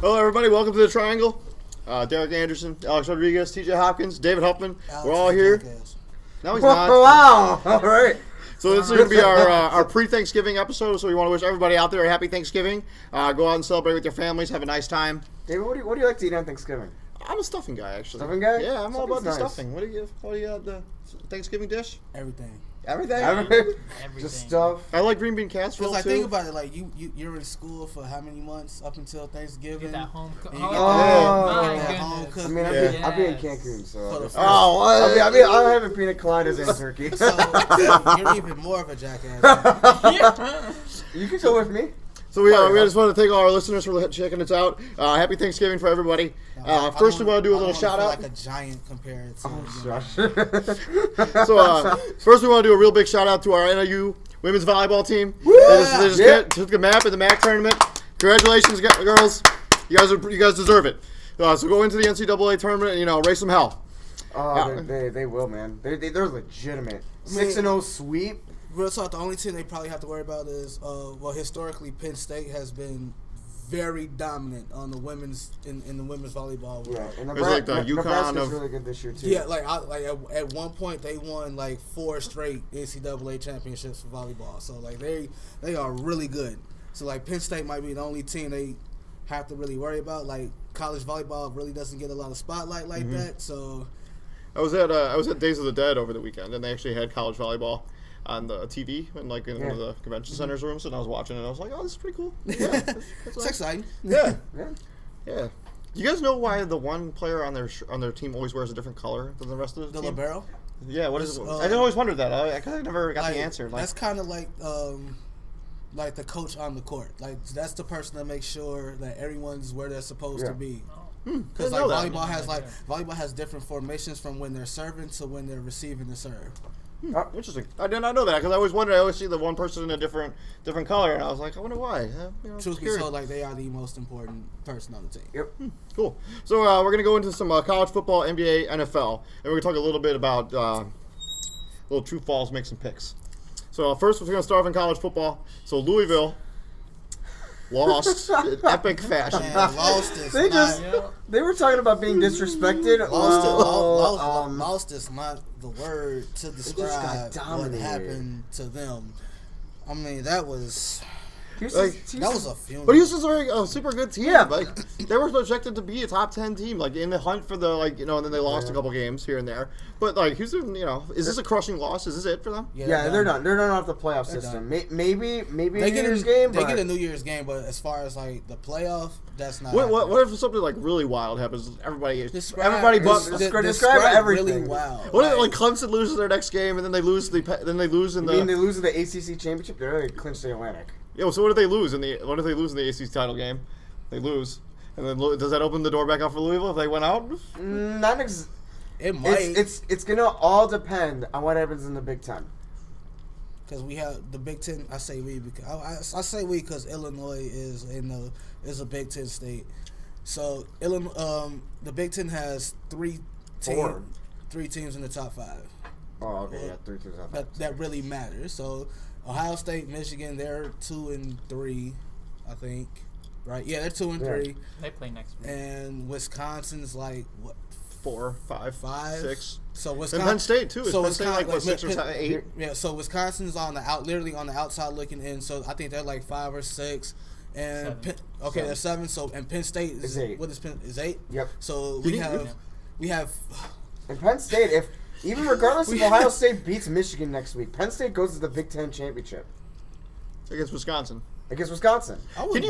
Hello, everybody. Welcome to the Triangle. Derrick Anderson, Alex Rodriguez, TJ Hopkins, David Huffman. We're all here. No, he's not. Wow. All right. So this is going to be our pre-Thanksgiving episode. So we want to wish everybody out there a happy Thanksgiving. Go out and celebrate with your families. Have a nice time. David, what do you like to eat on Thanksgiving? I'm a stuffing guy, actually. Stuffing guy? Yeah, I'm all about the Nice. stuffing. What do you the Thanksgiving dish? Everything. Everything? Just stuff. I like green bean casserole, Because too. think about it, like you're in school for how many months up until Thanksgiving? Get that home cooked. And you get my that goodness. home cooked. I mean, I'll be in Cancun, so. For the first- I'll have a pina coladas and turkey. So you're even more of a jackass. You can go with me. So we just want to thank all our listeners for checking us out. Happy Thanksgiving for everybody. First, we want to do a little shout out. Like a giant compared to. So first, we want to do a real big shout out to our NIU women's volleyball team. Yeah. They just took a map in the MAC tournament. Congratulations, girls! You guys deserve it. So go into the NCAA tournament and raise some hell. They will, man. They're legitimate. 6-0 sweep. Real talk, the only team they probably have to worry about is, historically, Penn State has been very dominant on the women's in the women's volleyball world. Yeah, and like the UConn Nebraska's of really good this year too. Yeah, at one point they won like 4 straight NCAA championships for volleyball. So like they are really good. So like Penn State might be the only team they have to really worry about. Like college volleyball really doesn't get a lot of spotlight like that. So I was at Days of the Dead over the weekend, and they actually had college volleyball on the TV and like in one of the convention centers rooms, and I was watching it and I was like, oh, this is pretty cool. Yeah, it's exciting. Yeah. You guys know why the one player on their team always wears a different color than the rest of the team? libero. Yeah, what is it? I always wondered that. I never got the answer. That's kind of like the coach on the court. Like that's the person that makes sure that everyone's where they're supposed to be. Because volleyball has different formations from when they're serving to when they're receiving the serve. Interesting. I did not know that because I always wondered. I always see the one person in a different color, and I was like, I wonder why. Truth be told, like they are the most important person on the team. Yep. Cool. So we're gonna go into some college football, NBA, NFL, and we're gonna talk a little bit about little true falls, make some picks. So first, we're gonna start off in college football. So Louisville lost in epic fashion. Man, lost is They were talking about being disrespected. Lost is not the word to describe what happened to them. I mean, that was a funeral. But Houston's a super good team. Yeah, like they were projected to be a top 10 team, like in the hunt for the and then they lost a couple games here and there. But like Houston, is this a crushing loss? Is this it for them? Yeah, they're done. They're done off the playoff system. Maybe they get a New Year's game. They get a New Year's game, but as far as like the playoff, that's not. What if something like really wild happens? Everybody describe everything. Really wild. What if like Clemson loses their next game and then they lose in the? They lose in the ACC championship. They already clinched the Atlantic. Yeah. So what if they lose in the ACC title game? They lose, and then does that open the door back out for Louisville if they went out? It might. It's gonna all depend on what happens in the Big Ten. Because we have the Big Ten. I say we because I say we because Illinois is a Big Ten state. So the Big Ten has three teams in the top 5. Oh, okay, yeah, 3 teams top 5. That really matters. So Ohio State, Michigan, they're 2 and 3, I think. Right? Yeah, they're 2 and 3. They play next week. And Wisconsin's like what? 4, 5, 6. So Wisconsin, and Penn State too. So Penn State like what, 6 or 8? Yeah. So Wisconsin's literally on the outside looking in. So I think they're like 5 or 6. And they're 7. So and Penn State is 8. What is Penn? Is 8? Yep. So we have. And Penn State, even regardless if Ohio State beats Michigan next week, Penn State goes to the Big Ten championship Against Wisconsin. Can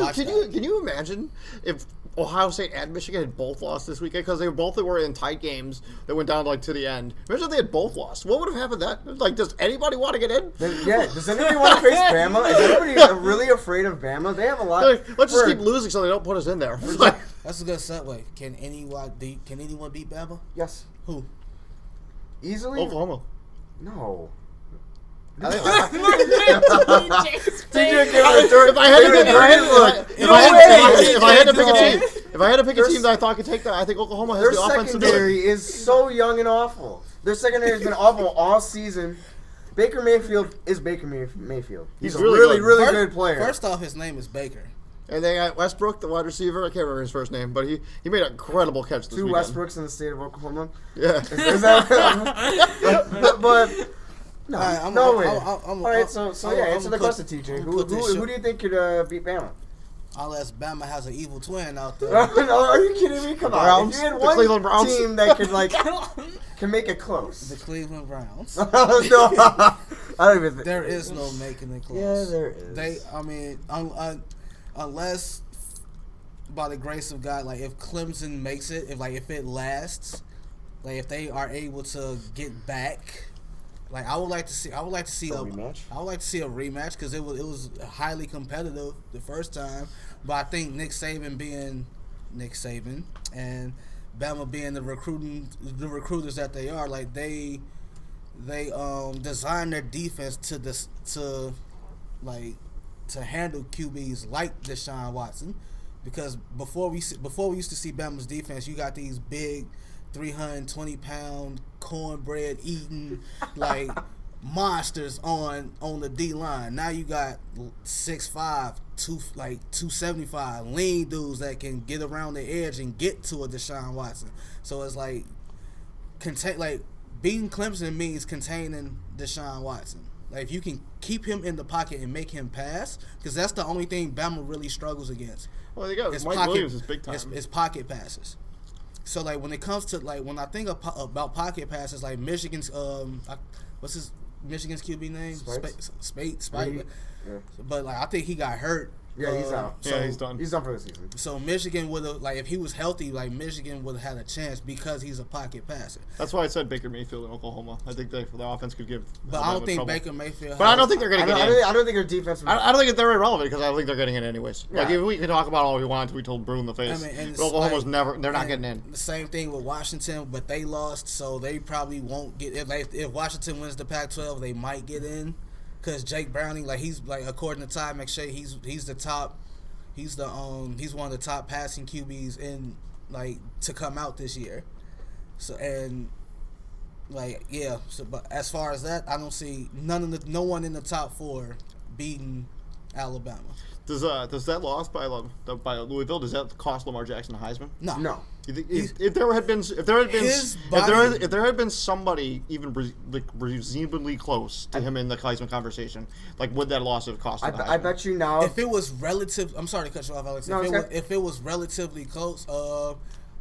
you imagine if Ohio State and Michigan had both lost this weekend because they were in tight games that went down to the end? Imagine if they had both lost. What would have happened then? Like, does anybody want to get in? Does anybody want to face Bama? Is anybody really afraid of Bama? They have a lot. Let's just keep losing so they don't put us in there. That's a good segue. Can anyone beat Bama? Yes. Who? Easily. Oklahoma. No. If I had to pick a team that I thought could take that, I think Oklahoma has the offense to do it. Their secondary is so young and awful. Their secondary has been awful all season. Baker Mayfield is Baker Mayfield. He's a really good player. First off, his name is Baker. And they got Westbrook, the wide receiver. I can't remember his first name, but he made an incredible catch this 2 weekend. Westbrooks in the state of Oklahoma. Yeah. Is that but no, Alright, no way. All Alright, so answer the question, TJ. Who do you think could beat Bama? Unless Bama has an evil twin out there. No, are you kidding me? Come on. Browns? If you had The Cleveland one Browns? team that could can make it close. The Cleveland Browns. No, I don't even think There is no making it close. Yeah, there is. Unless by the grace of God, like if Clemson makes it, if it lasts, like if they are able to get back, like I would like to see a rematch. I would like to see a rematch because it was highly competitive the first time, but I think Nick Saban being Nick Saban and Bama being the recruiters that they are, like they designed their defense to handle QBs like Deshaun Watson, because before we used to see Bama's defense, you got these big 320-pound cornbread eating like monsters on the D line. Now you got 6'5", 275 lean dudes that can get around the edge and get to a Deshaun Watson. So it's like beating Clemson means containing Deshaun Watson. Like if you can keep him in the pocket and make him pass, because that's the only thing Bama really struggles against. Well, they got Mike Williams is big time. It's pocket passes. So like when it comes to when I think about pocket passes, like Michigan's Michigan's QB name? Spate. Yeah. But like I think he got hurt. Yeah, he's out. Yeah, he's done. He's done for the season. So Michigan would have, if he was healthy, Michigan would have had a chance because he's a pocket passer. That's why I said Baker Mayfield in Oklahoma. I think their offense could give. But I don't think trouble. Baker Mayfield. But I don't think they're going to get in. I don't think their defense. I don't think they're irrelevant because I don't think they're getting in anyways. Yeah. Like we can talk about all we want until we told Brew in the face. But Oklahoma's never. They're not getting in. The same thing with Washington, but they lost, so they probably won't get. If Washington wins the Pac-12, they might get in, because Jake Browning, he's according to Ty McShay, he's the top. He's one of the top passing QBs in to come out this year. So but as far as that, I don't see no one in the top 4 beating Alabama. Does that loss by Louisville, does that cost Lamar Jackson a Heisman? No. You think if there had been somebody even reasonably close to him in the Heisman conversation, would that loss have cost him the Heisman? I bet you now. If it was relative, I'm sorry to cut you off, Alex. No, if it was relatively close,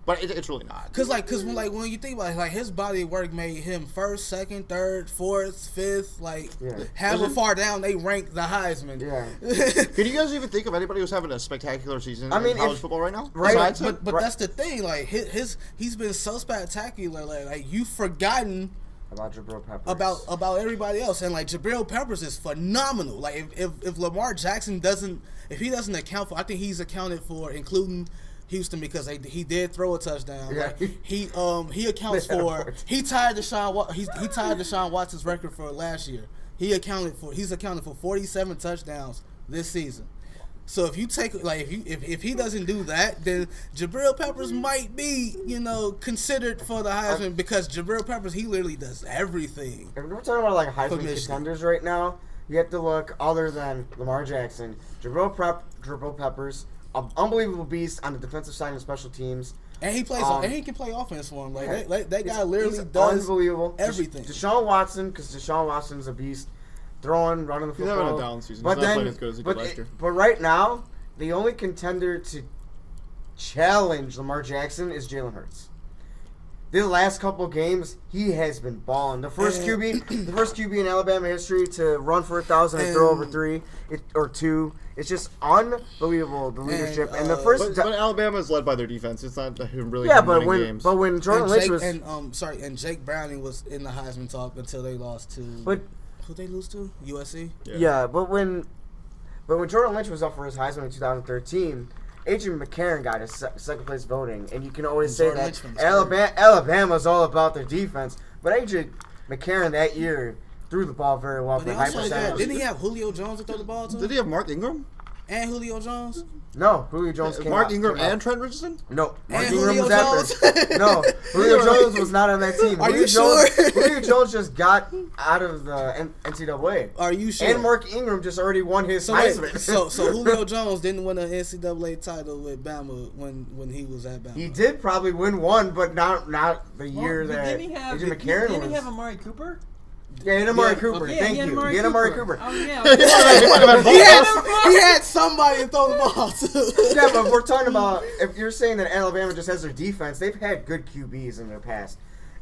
but it's really not. Cause when you think about it, his body of work made him first, second, third, fourth, fifth, however far down they rank the Heisman. Yeah. Can you guys even think of anybody who's having a spectacular season in college football right now? Right. But that's the thing. He's been so spectacular. You've forgotten about Jabril Peppers. About everybody else, and Jabril Peppers is phenomenal. If Lamar Jackson doesn't account for, I think he's accounted for, including Houston, because he did throw a touchdown. Yeah. He accounts for. He tied Deshaun Watson's record for last year. He's accounted for 47 touchdowns this season. So if you take if he doesn't do that, then Jabril Peppers might be considered for the Heisman, because Jabril Peppers, he literally does everything. If we're talking about Heisman contenders right now, you have to look other than Lamar Jackson, Jabril Peppers. An unbelievable beast on the defensive side and special teams. And he plays. And he can play offense for him. That guy literally does unbelievable. Everything. Deshaun Watson, because Deshaun Watson's a beast, running the football. He's having a down season. He's not playing as good as he did last year. But right now, the only contender to challenge Lamar Jackson is Jalen Hurts. The last couple of games, he has been balling. The first QB in Alabama history to run for 1,000 and throw over 3 or 2. It's just unbelievable, the leadership. And the first, but Alabama is led by their defense. It's not really winning games. But when Jordan Lynch was and Jake Browning was in the Heisman talk until they lost to. But who they lose to? USC. Yeah, but when Jordan Lynch was up for his Heisman in 2013. Adrian McCarron got his second place voting, and you can always say that Alabama's all about their defense. But Adrian McCarron that year threw the ball very well for high percentage. Didn't he have Julio Jones to throw the ball to? Did he have Mark Ingram? And Julio Jones. No, Julio Jones came Mark out. Ingram came out. and Trent Richardson? No, Mark And Ingram Julio was after. Jones? No, Julio Jones was not on that team. Are Julio you sure? Julio Jones just got out of the NCAA. Are you sure? And Mark Ingram just already won his So, wait, Heisman. so Julio Jones didn't win an NCAA title with Bama when he was at Bama. He did probably win one, but not the year Well, that didn't he have, AJ McCarron didn't was. he have Amari Cooper? Yeah, he had Amari Yeah, Cooper. okay. Thank he had you. Amari He had Amari Cooper. Oh yeah. he had somebody to throw the ball to. Yeah, but we're talking about if you're saying that Alabama just has their defense, they've had good QBs in their past.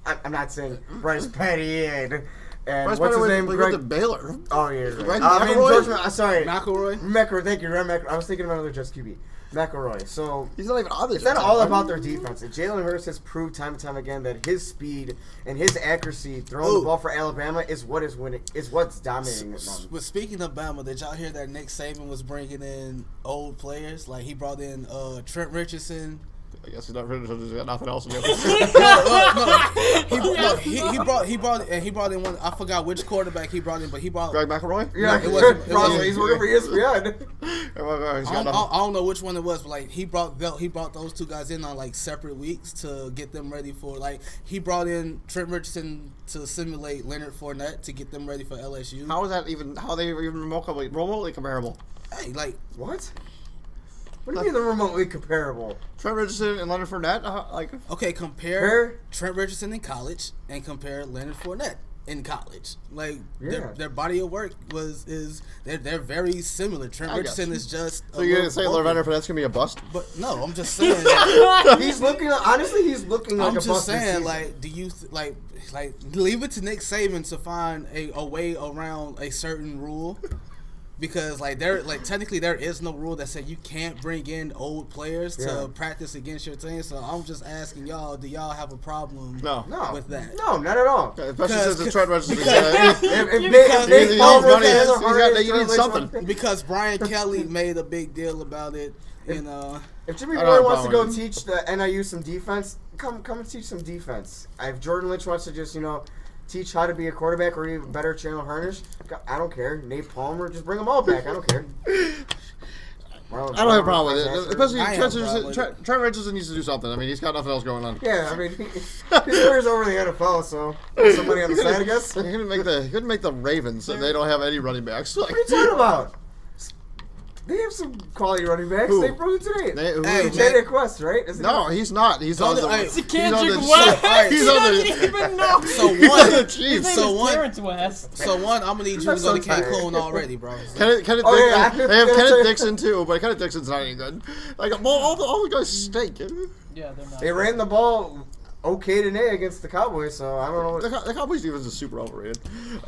I'm not saying Bryce Petty and Bryce what's his Petty name? went Greg. to Baylor. Oh yeah, Greg right. I mean McElroy? George. Sorry, McElroy. McElroy. Thank you, I was thinking of another just QB, McElroy. So He's not even on the it's not Jets. all about their defense. And Jalen Hurts has proved time and time again that his speed and his accuracy throwing the ball for Alabama is what is winning. Is what's dominating them. But speaking of Bama, did y'all hear that Nick Saban was bringing in old players? Like he brought in Trent Richardson. I guess he's not ready. He's got nothing else to do. He brought in one. I forgot which quarterback he brought in, but he brought. Greg McElroy? Yeah, it wasn't- probably he's working for ESPN. He's got I nothing. don't know which one it was, but like he brought those two guys in on like separate weeks to get them ready for like he brought in Trent Richardson to simulate Leonard Fournette to get them ready for LSU. How is that even? How are they even remotely comparable? Hey, like What? What do you mean they're remotely comparable? Trent Richardson and Leonard Fournette, okay, compare Trent Richardson in college and compare Leonard Fournette in college. Like Yeah. their body of work they're very similar. Trent I Richardson guess. is just So you're gonna say Leonard Fournette's gonna be a bust? But no, I'm just saying. He's looking. Honestly, he's looking like I'm a just bust this saying, season. like, do you like leave it to Nick Saban to find a way around a certain rule? Because technically there is no rule that said you can't bring in old players to practice against your team. So I'm just asking y'all, do y'all have a problem No. with that? No, not at all. Especially since it's Trent Richardson. You need something. Because Brian Kelly made a big deal about it, you know. If Jimmy I don't have Boy a wants to go problem with teach the NIU some defense, come and teach some defense. If Jordan Lynch wants to just teach how to be a quarterback or even better Chandler Harnish, I don't care. Nate Palmer, just bring them all back. I don't care. I don't have a problem with it. Especially I have a problem with Trent Richardson needs to do something. I mean, he's got nothing else going on. Yeah, I mean, his career's over in the NFL, so somebody on the side, I guess. He couldn't make the Ravens, and they don't have any running backs. Like, What are you talking about? They have some quality running backs. Who? They brought it today. Hey, Jada Quest, right? Isn't no, he's not. He's on the. Hey, He can't he's on drink the- West. He's He on doesn't the. even know. So one, His Chiefs. name So is one- Clarence West. so one, I'm gonna need you to I'm go so to Cancun tired. already, bro. Kenneth Oh, Dixon, yeah, they have I- Kenneth Dixon too, but Kenneth Dixon's not any good. Like all the guys stink. Yeah, they're not. They ran the ball okay today against the Cowboys, so I don't know. The Cowboys defense is super overrated.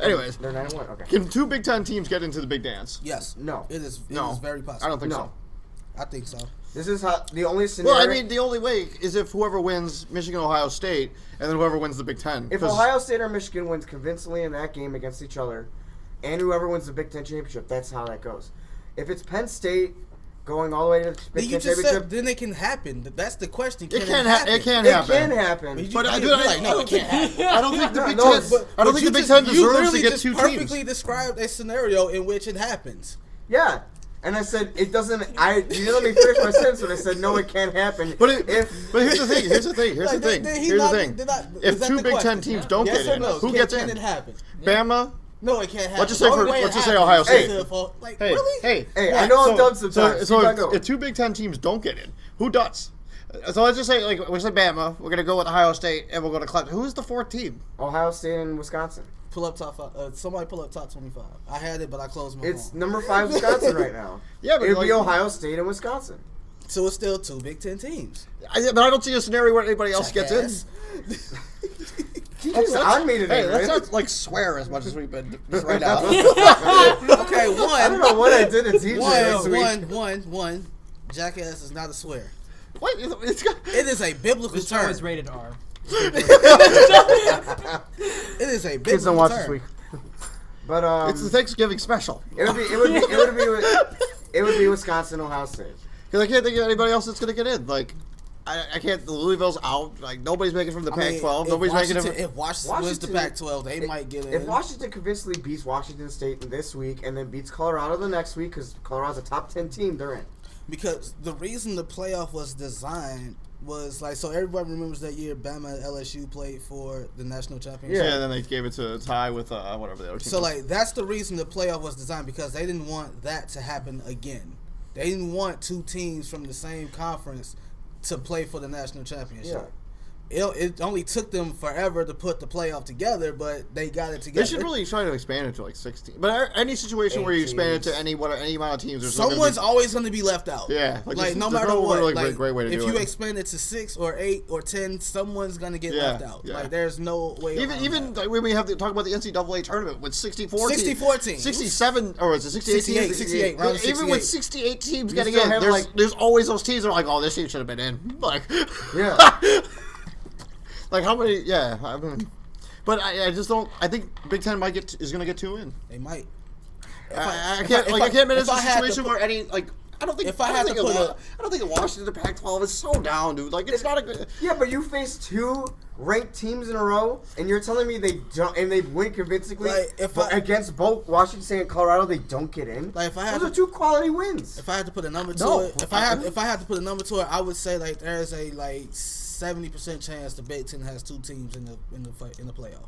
Anyways, They're 9-1. Okay. can two Big Ten teams get into the Big Dance? Yes. No. It is. It No, is very possible. I don't think No. so. I think so. This is how the only scenario. Well, I mean, the only way is if whoever wins Michigan, Ohio State, and then whoever wins the Big Ten. if 'Cause- Ohio State or Michigan wins convincingly in that game against each other, and whoever wins the Big Ten championship, that's how that goes. If it's Penn State going all the way to the Then Big you Ten just said championship, then it can happen. That's the question. it Can can't happen? It can't it happen. can happen. But I You're like, no, it can't happen. I don't think the Big No, Ten. but- I don't think the Big Ten You deserves to literally get just two perfectly teams. described a scenario in which it happens. Yeah. And I said it doesn't. You didn't let me finish my sentence when I said no, it can't happen. But if here's the thing. Here's the thing. Here's the thing. Here's the thing. Is If that two the Big Ten question? teams don't Yes get or in, no? who Can- gets can in? it happen? Bama. No, it can't happen. Let's just say The only way it let's just say happens Ohio is State. Like, Hey, really? hey, hey, I know I'm dumb sometimes. So Keep on going. if two Big Ten teams don't get in, who does? So let's just say, like, we say Bama. We're gonna go with Ohio State, and we'll go to Clemson. Who's the fourth team? Ohio State and Wisconsin. Pull up top 5. Somebody pull up top 25. I had it, but I closed my It's phone. number 5 Wisconsin right now. Yeah, but it'll be like- Ohio State and Wisconsin. So it's still two Big Ten teams. But I don't see a scenario where anybody else gets in. Jackass. He's on me today, Hey, let's man. not like swear as much as we've been just right now. Okay, I don't know what I did to TJ this week. one. Jackass is not a swear. What? It's got, It is a biblical This show term. is rated R. It is a Kids don't biblical watch term. this week. But it's the Thanksgiving special. it would be Wisconsin, Ohio State. Because I can't think of anybody else that's gonna get in. Like, I can't. Louisville's out. Like nobody's making from the I mean, Pac-12. if Nobody's making Washington, it. if Washington wins the Pac-12, they might get in. If Washington convincingly beats Washington State this week and then beats Colorado the next week, because Colorado's a top 10 team, they're in. Because the reason the playoff was designed was like, so everybody remembers that year Bama and LSU played for the national championship. Yeah, and then they gave it to a tie with whatever the other team. So was. like that's the reason the playoff was designed, because they didn't want that to happen again. They didn't want two teams from the same conference to play for the national championship. It only took them forever to put the playoff together, but they got it together. They should really try to expand it to like 16. But any situation where you expand it to any amount of teams, there's someone's always going to be left out. Yeah, like no there's matter what. really Like, great way to if do you it. expand it to 6 or 8 or 10, someone's going to get left out. Yeah. Like there's no way. Even like, when we have to talk about the NCAA tournament with 64 teams, 67 or is it 68 teams? 68. Round of Even with 68. 68 teams You getting still in, have, there's always those teams that are like, oh, this team should have been in. Like, Yeah. like how many? Yeah, I mean, but I just don't. I think Big Ten is going to get 2 in. They might. I can't admit it's a situation where any like. I don't think. I don't think Washington, the Pac-12 is so down, dude. Like it's not a good. Yeah, but you face 2 ranked teams in a row, and you're telling me they don't, and they win convincingly against both Washington State and Colorado, they don't get in. Like if I had those are 2 quality wins. If I had to put a number to it, if I had to put a number to it, I would say like there's a 70% chance the Big Ten has 2 teams in the playoff.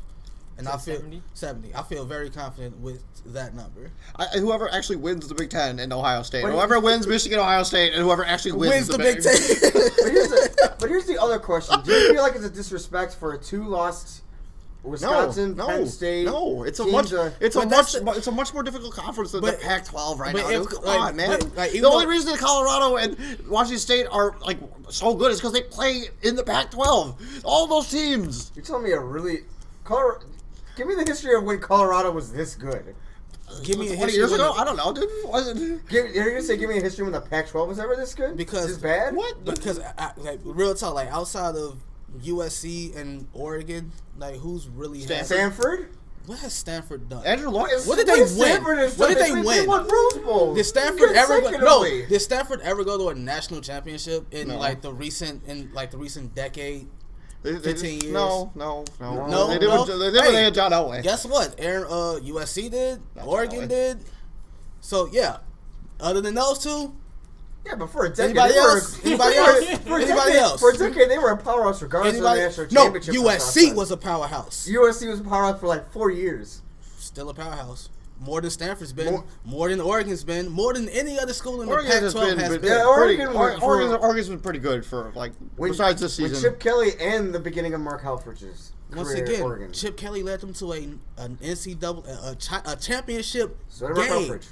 And I feel 70. I feel very confident with that number. Whoever actually wins the Big Ten and Ohio State, whoever wins Michigan, Ohio State, and whoever actually wins the Big Ten. But here's the other question: do you feel like it's a disrespect for a 2-loss Wisconsin, Penn State? No, it's a much more difficult conference than the Pac-12 right now. Dude. Come on, man. The only reason that Colorado and Washington State are like so good is because they play in the Pac-12. All those teams. You're telling me give me the history of when Colorado was this good. Give me a 20 history years ago? I don't know, dude. You're gonna say give me a history when the Pac-12 was ever this good? Because this bad? What? Because like real talk, like outside of USC and Oregon, like who's really Stanford? What has Stanford done? Andrew Luck. What did they win? What did they win? They won Rose Bowl. Did Stanford ever go? No. Did Stanford ever go to a national championship in like the recent decade? 15 years. No. They did had John Elway. Guess what? USC did. Oregon did. So yeah. Other than those 2. Yeah, but for a decade, Anybody else? For a decade, they were a powerhouse regardless of the national championship. No, USC was a powerhouse. USC was a powerhouse for like 4 years. Still a powerhouse. More than Stanford's been, more than Oregon's been, more than any other school in the Pac-12 has been. Yeah, Oregon's been pretty good for like besides this season. With Chip Kelly and the beginning of Mark Helfrich's Once career again, at Oregon. Chip Kelly led them to an NCAA a championship So did Mark game. Helfrich.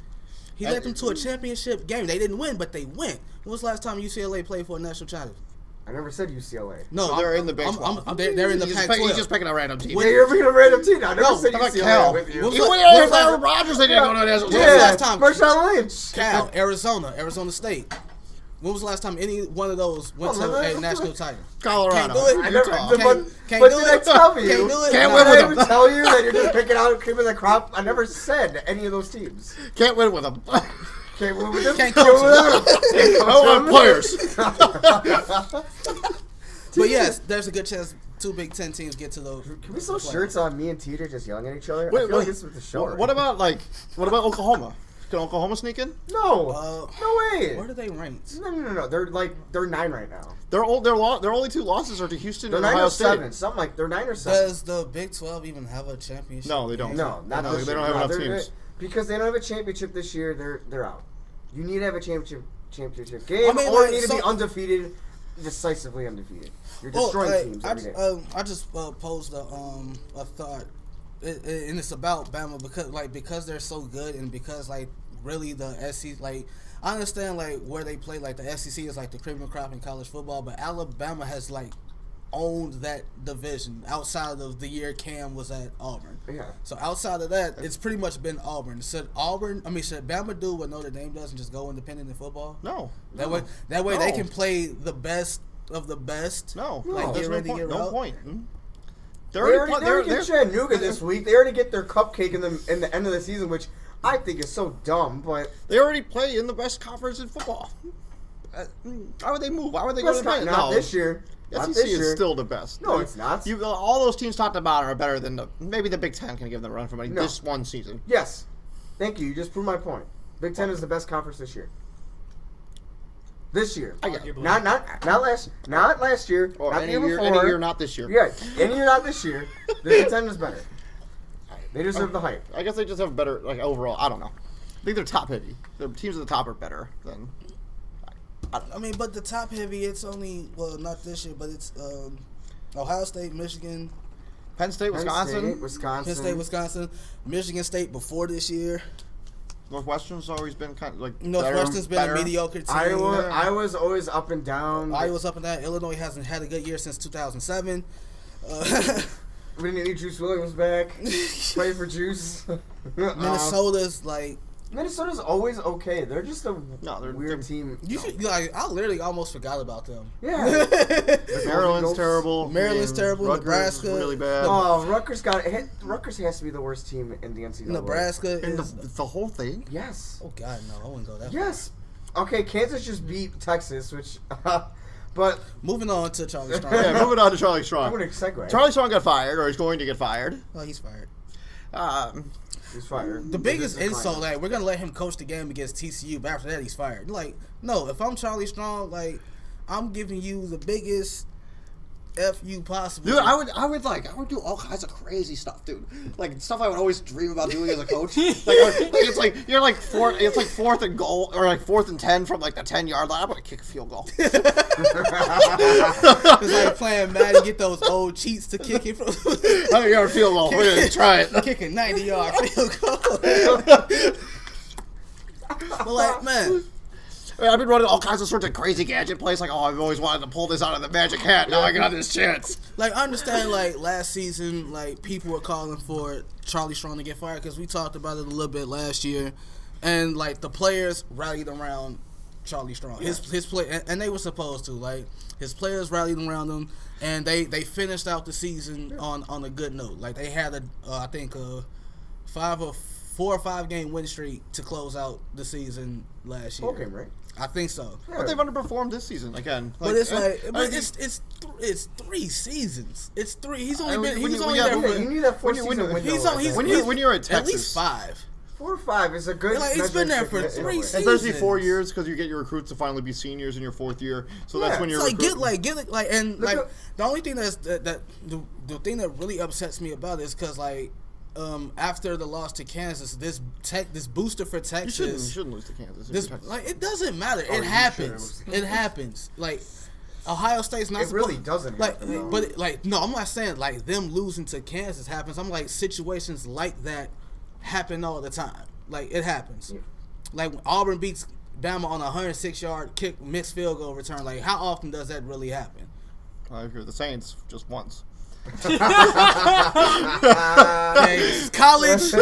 He led them to a championship game. They didn't win, but they went. When was the last time UCLA played for a national title? I never said UCLA. No, they're in the Big 12. They're in the Pac-12. He's just picking a random team. Yeah, you're picking a random team. I never said UCLA Cal. with you. Even if Aaron Rodgers, they didn't go to a national When was the last time? Marshawn Lynch. Cal, Arizona State. When was the last time any one of those went to a national title? Colorado. Can't do it. But did I tell you? Can't do it. Can't Did win I with ever them. tell you that you're just picking out cream of the crop? I never said any of those teams. Can't win with them. Can't win with them. Can't Can't coach win with them. I want players. But yes, there's a good chance 2 Big Ten teams get to those. Can we sew shirts on me and Teeter just yelling at each other? Wait, I feel like this is what the show. What about Oklahoma? Can Oklahoma sneak in? No, no way. Where do they rank? No. They're 9 right now. Their only 2 losses are to Houston They're and 9 Ohio or State. 7. Something like they're 9 or 7. Does the Big 12 even have a championship? No, they don't. No, not this they year. don't have enough They're- teams. because they don't have a championship this year. They're out. You need to have a championship game, I mean, or like, you need to so- be undefeated, decisively undefeated. You're destroying teams every day. I just posed a thought, and it's about Bama because they're so good and because like really the SEC like I understand like where they play like the SEC is like the cream of the crop in college football, but Alabama has like owned that division outside of the year Cam was at Auburn. Yeah. So outside of that, it's pretty much been Auburn. Should Bama do what Notre Dame does and just go independent in football? No. That way they can play the best of the best. No. Like There's get ready to get no out. point. They already get Chattanooga this week. They already get their cupcake in the end of the season, which I think is so dumb. But they already play in the best conference in football. Why would they move? Why would they go to the Big? Not this year. Not SEC this is year. still the best. No, it's not. All those teams top to bottom are better than maybe the Big Ten can give them a run for money this one season. Yes. Thank you. You just proved my point. Big Ten is the best conference this year. This year. Not last year. Or not the any year year, before. any year not this year. Yeah, any year not this year. The Big Ten is better. They deserve the hype. I guess they just have better, like, overall. I don't know. I think they're top heavy. The teams at the top are better than. I mean, but the top heavy, it's only not this year, but it's Ohio State, Michigan, Penn State, Wisconsin. Penn State, Wisconsin, Michigan State before this year. Northwestern's always been kind of like Northwestern's been better. a mediocre team. Iowa's always up and down. Iowa's up and down. Illinois hasn't had a good year since 2007. We didn't need Juice Williams back. Play for Juice. Minnesota's like. Minnesota's always okay. They're just a they're weird team. I literally almost forgot about them. Yeah. Maryland's terrible. Maryland's terrible. Rutgers Nebraska is really bad. Oh, Rutgers has to be the worst team in the NCAA. Nebraska And is the whole thing. Yes. Oh God, no! I wouldn't go that far. Yes. Okay, Kansas just beat Texas, which, but Moving on to Charlie Strong. Yeah, moving on to Charlie I'm Strong. gonna segue. Charlie Strong got fired, or he's going to get fired. Oh, he's fired. He's fired. The biggest He's insult, declining. like, we're gonna let him coach the game against TCU, but after that, he's fired. Like, no, if I'm Charlie Strong, like, I'm giving you the biggest F you possible. Dude, I would do all kinds of crazy stuff, dude. Like stuff I would always dream about doing as a coach. It's like you're like fourth and goal, or like 4th and 10 from like the 10-yard line. I'm gonna kick a field goal. It's like playing Madden, get those old cheats to kick it from 100-yard field goal. We're gonna try it. kick a 90-yard field goal. But like, man, I mean, I've been running all kinds of sorts of crazy gadget plays. Like, I've always wanted to pull this out of the magic hat. Now I got this chance. like, I understand, like, last season, like, people were calling for Charlie Strong to get fired because we talked about it a little bit last year. And, like, the players rallied around Charlie Strong. His play, and they were supposed to. Like, his players rallied around him, and they finished out the season on a good note. Like, they had I think a 4 or 5 game win streak to close out the season last year. Okay, right? I think so. But they've underperformed this season again. But it's it's 3 seasons. It's 3. He's only been. He was only there for. You need that 4-season window. When you're at Texas, at least 5. 4 or 5 is a good. Like, he's been there for 3 seasons. especially 4 years, because you get your recruits to finally be seniors in your 4th year. So that's when you're It's recruiting. the only thing the thing that really upsets me about it is because after the loss to Kansas, this booster for Texas. You shouldn't lose to Kansas. It doesn't matter. Oh, It happens. It happens. Like Ohio State's not. It really doesn't. Happen, but no, I'm not saying like them losing to Kansas happens. I'm like situations like that happen all the time. Like it happens. Yeah. Like when Auburn beats Bama on a 106-yard kick, missed field goal return. Like how often does that really happen? If you're the Saints, just once. Okay, college,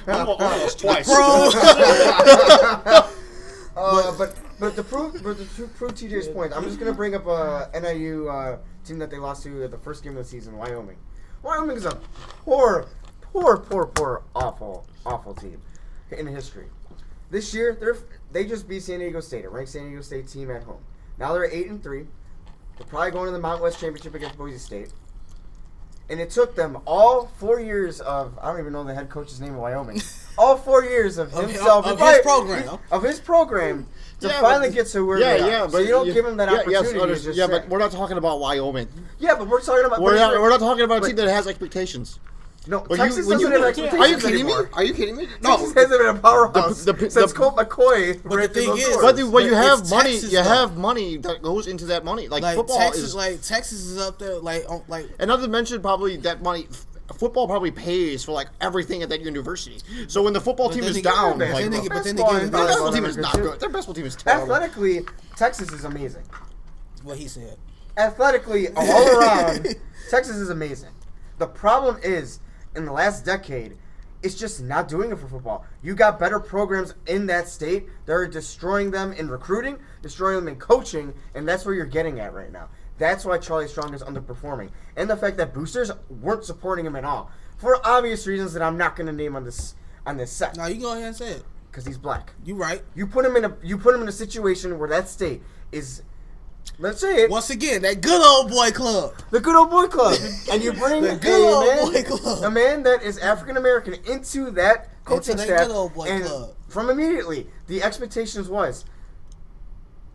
Almost twice. bro. But to prove TJ's point, I'm just gonna bring up a NIU team that they lost to at the first game of the season, Wyoming. Wyoming is a poor, awful team in history. This year, they just beat San Diego State, a ranked San Diego State team at home. Now they're 8-3. They're probably going to the Mountain West Championship against Boise State. And it took them all 4 years of, I don't even know the head coach's name of Wyoming, all 4 years of himself. Of his program. Of his program to finally get to where they are. So you don't give him that opportunity. But we're not talking about Wyoming. Yeah, but we're talking about... We're not talking about a team that has expectations. No, Texas doesn't have expectations Are you kidding anymore. me? Are you kidding me? No. Texas hasn't been a powerhouse since Colt McCoy. But the thing is... But you have it's money. Texas, you though. have money that goes into that money. Like football Texas, is Texas is up there. And not to mention probably that money. Football probably pays for like everything at that university. So when the football team is down, their basketball team is not good. Their basketball team is terrible. Athletically, Texas is amazing. What he said. Athletically, all around, Texas is amazing. The problem is, in the last decade, it's just not doing it for football. You got better programs in that state that are destroying them in recruiting, destroying them in coaching, and that's where you're getting at right now. That's why Charlie Strong is underperforming. And the fact that boosters weren't supporting him at all. For obvious reasons that I'm not going to name on this set. No, you go ahead and say it. Because he's black. You right. You put him in a situation where that state is, let's say it, Once again, that good old boy club. the good old boy club. And you bring The good old boy a club. man that is African American into that coaching Into that staff. good old boy and club. from immediately, the expectations was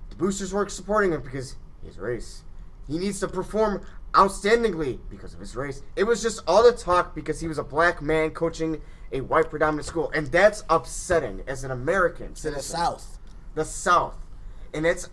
the boosters weren't supporting him because his race. He needs to perform outstandingly because of his race. It was just all the talk because he was a black man coaching a white predominant school, and that's upsetting as an American To citizen. the South. The South. And it's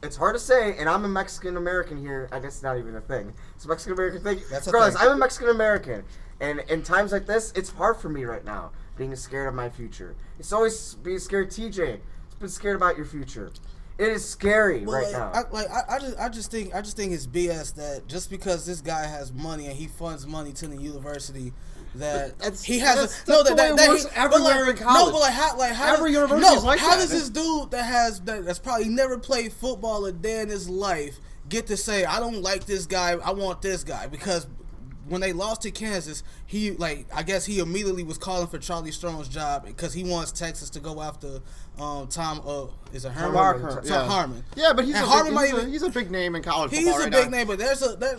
it's hard to say, and I'm a Mexican American here. I guess it's not even a thing. It's a Mexican American thing. That's a Regardless, thing. I'm a Mexican American, and in times like this, it's hard for me right now, being scared of my future. It's always being scared, TJ. It's been scared about your future. It is scary right now. I just think it's BS that just because this guy has money and he funds money to the university that he has that's the way it works everywhere in college. No, but how Every university is like how that. does this dude that's probably never played football a day in his life get to say I don't like this guy, I want this guy? Because when they lost to Kansas, I guess he immediately was calling for Charlie Strong's job because he wants Texas to go after Tom. Is it Herman? Harmon. Tom Harmon. Yeah, but he's And he's a big name in college He's football a right big now. name, but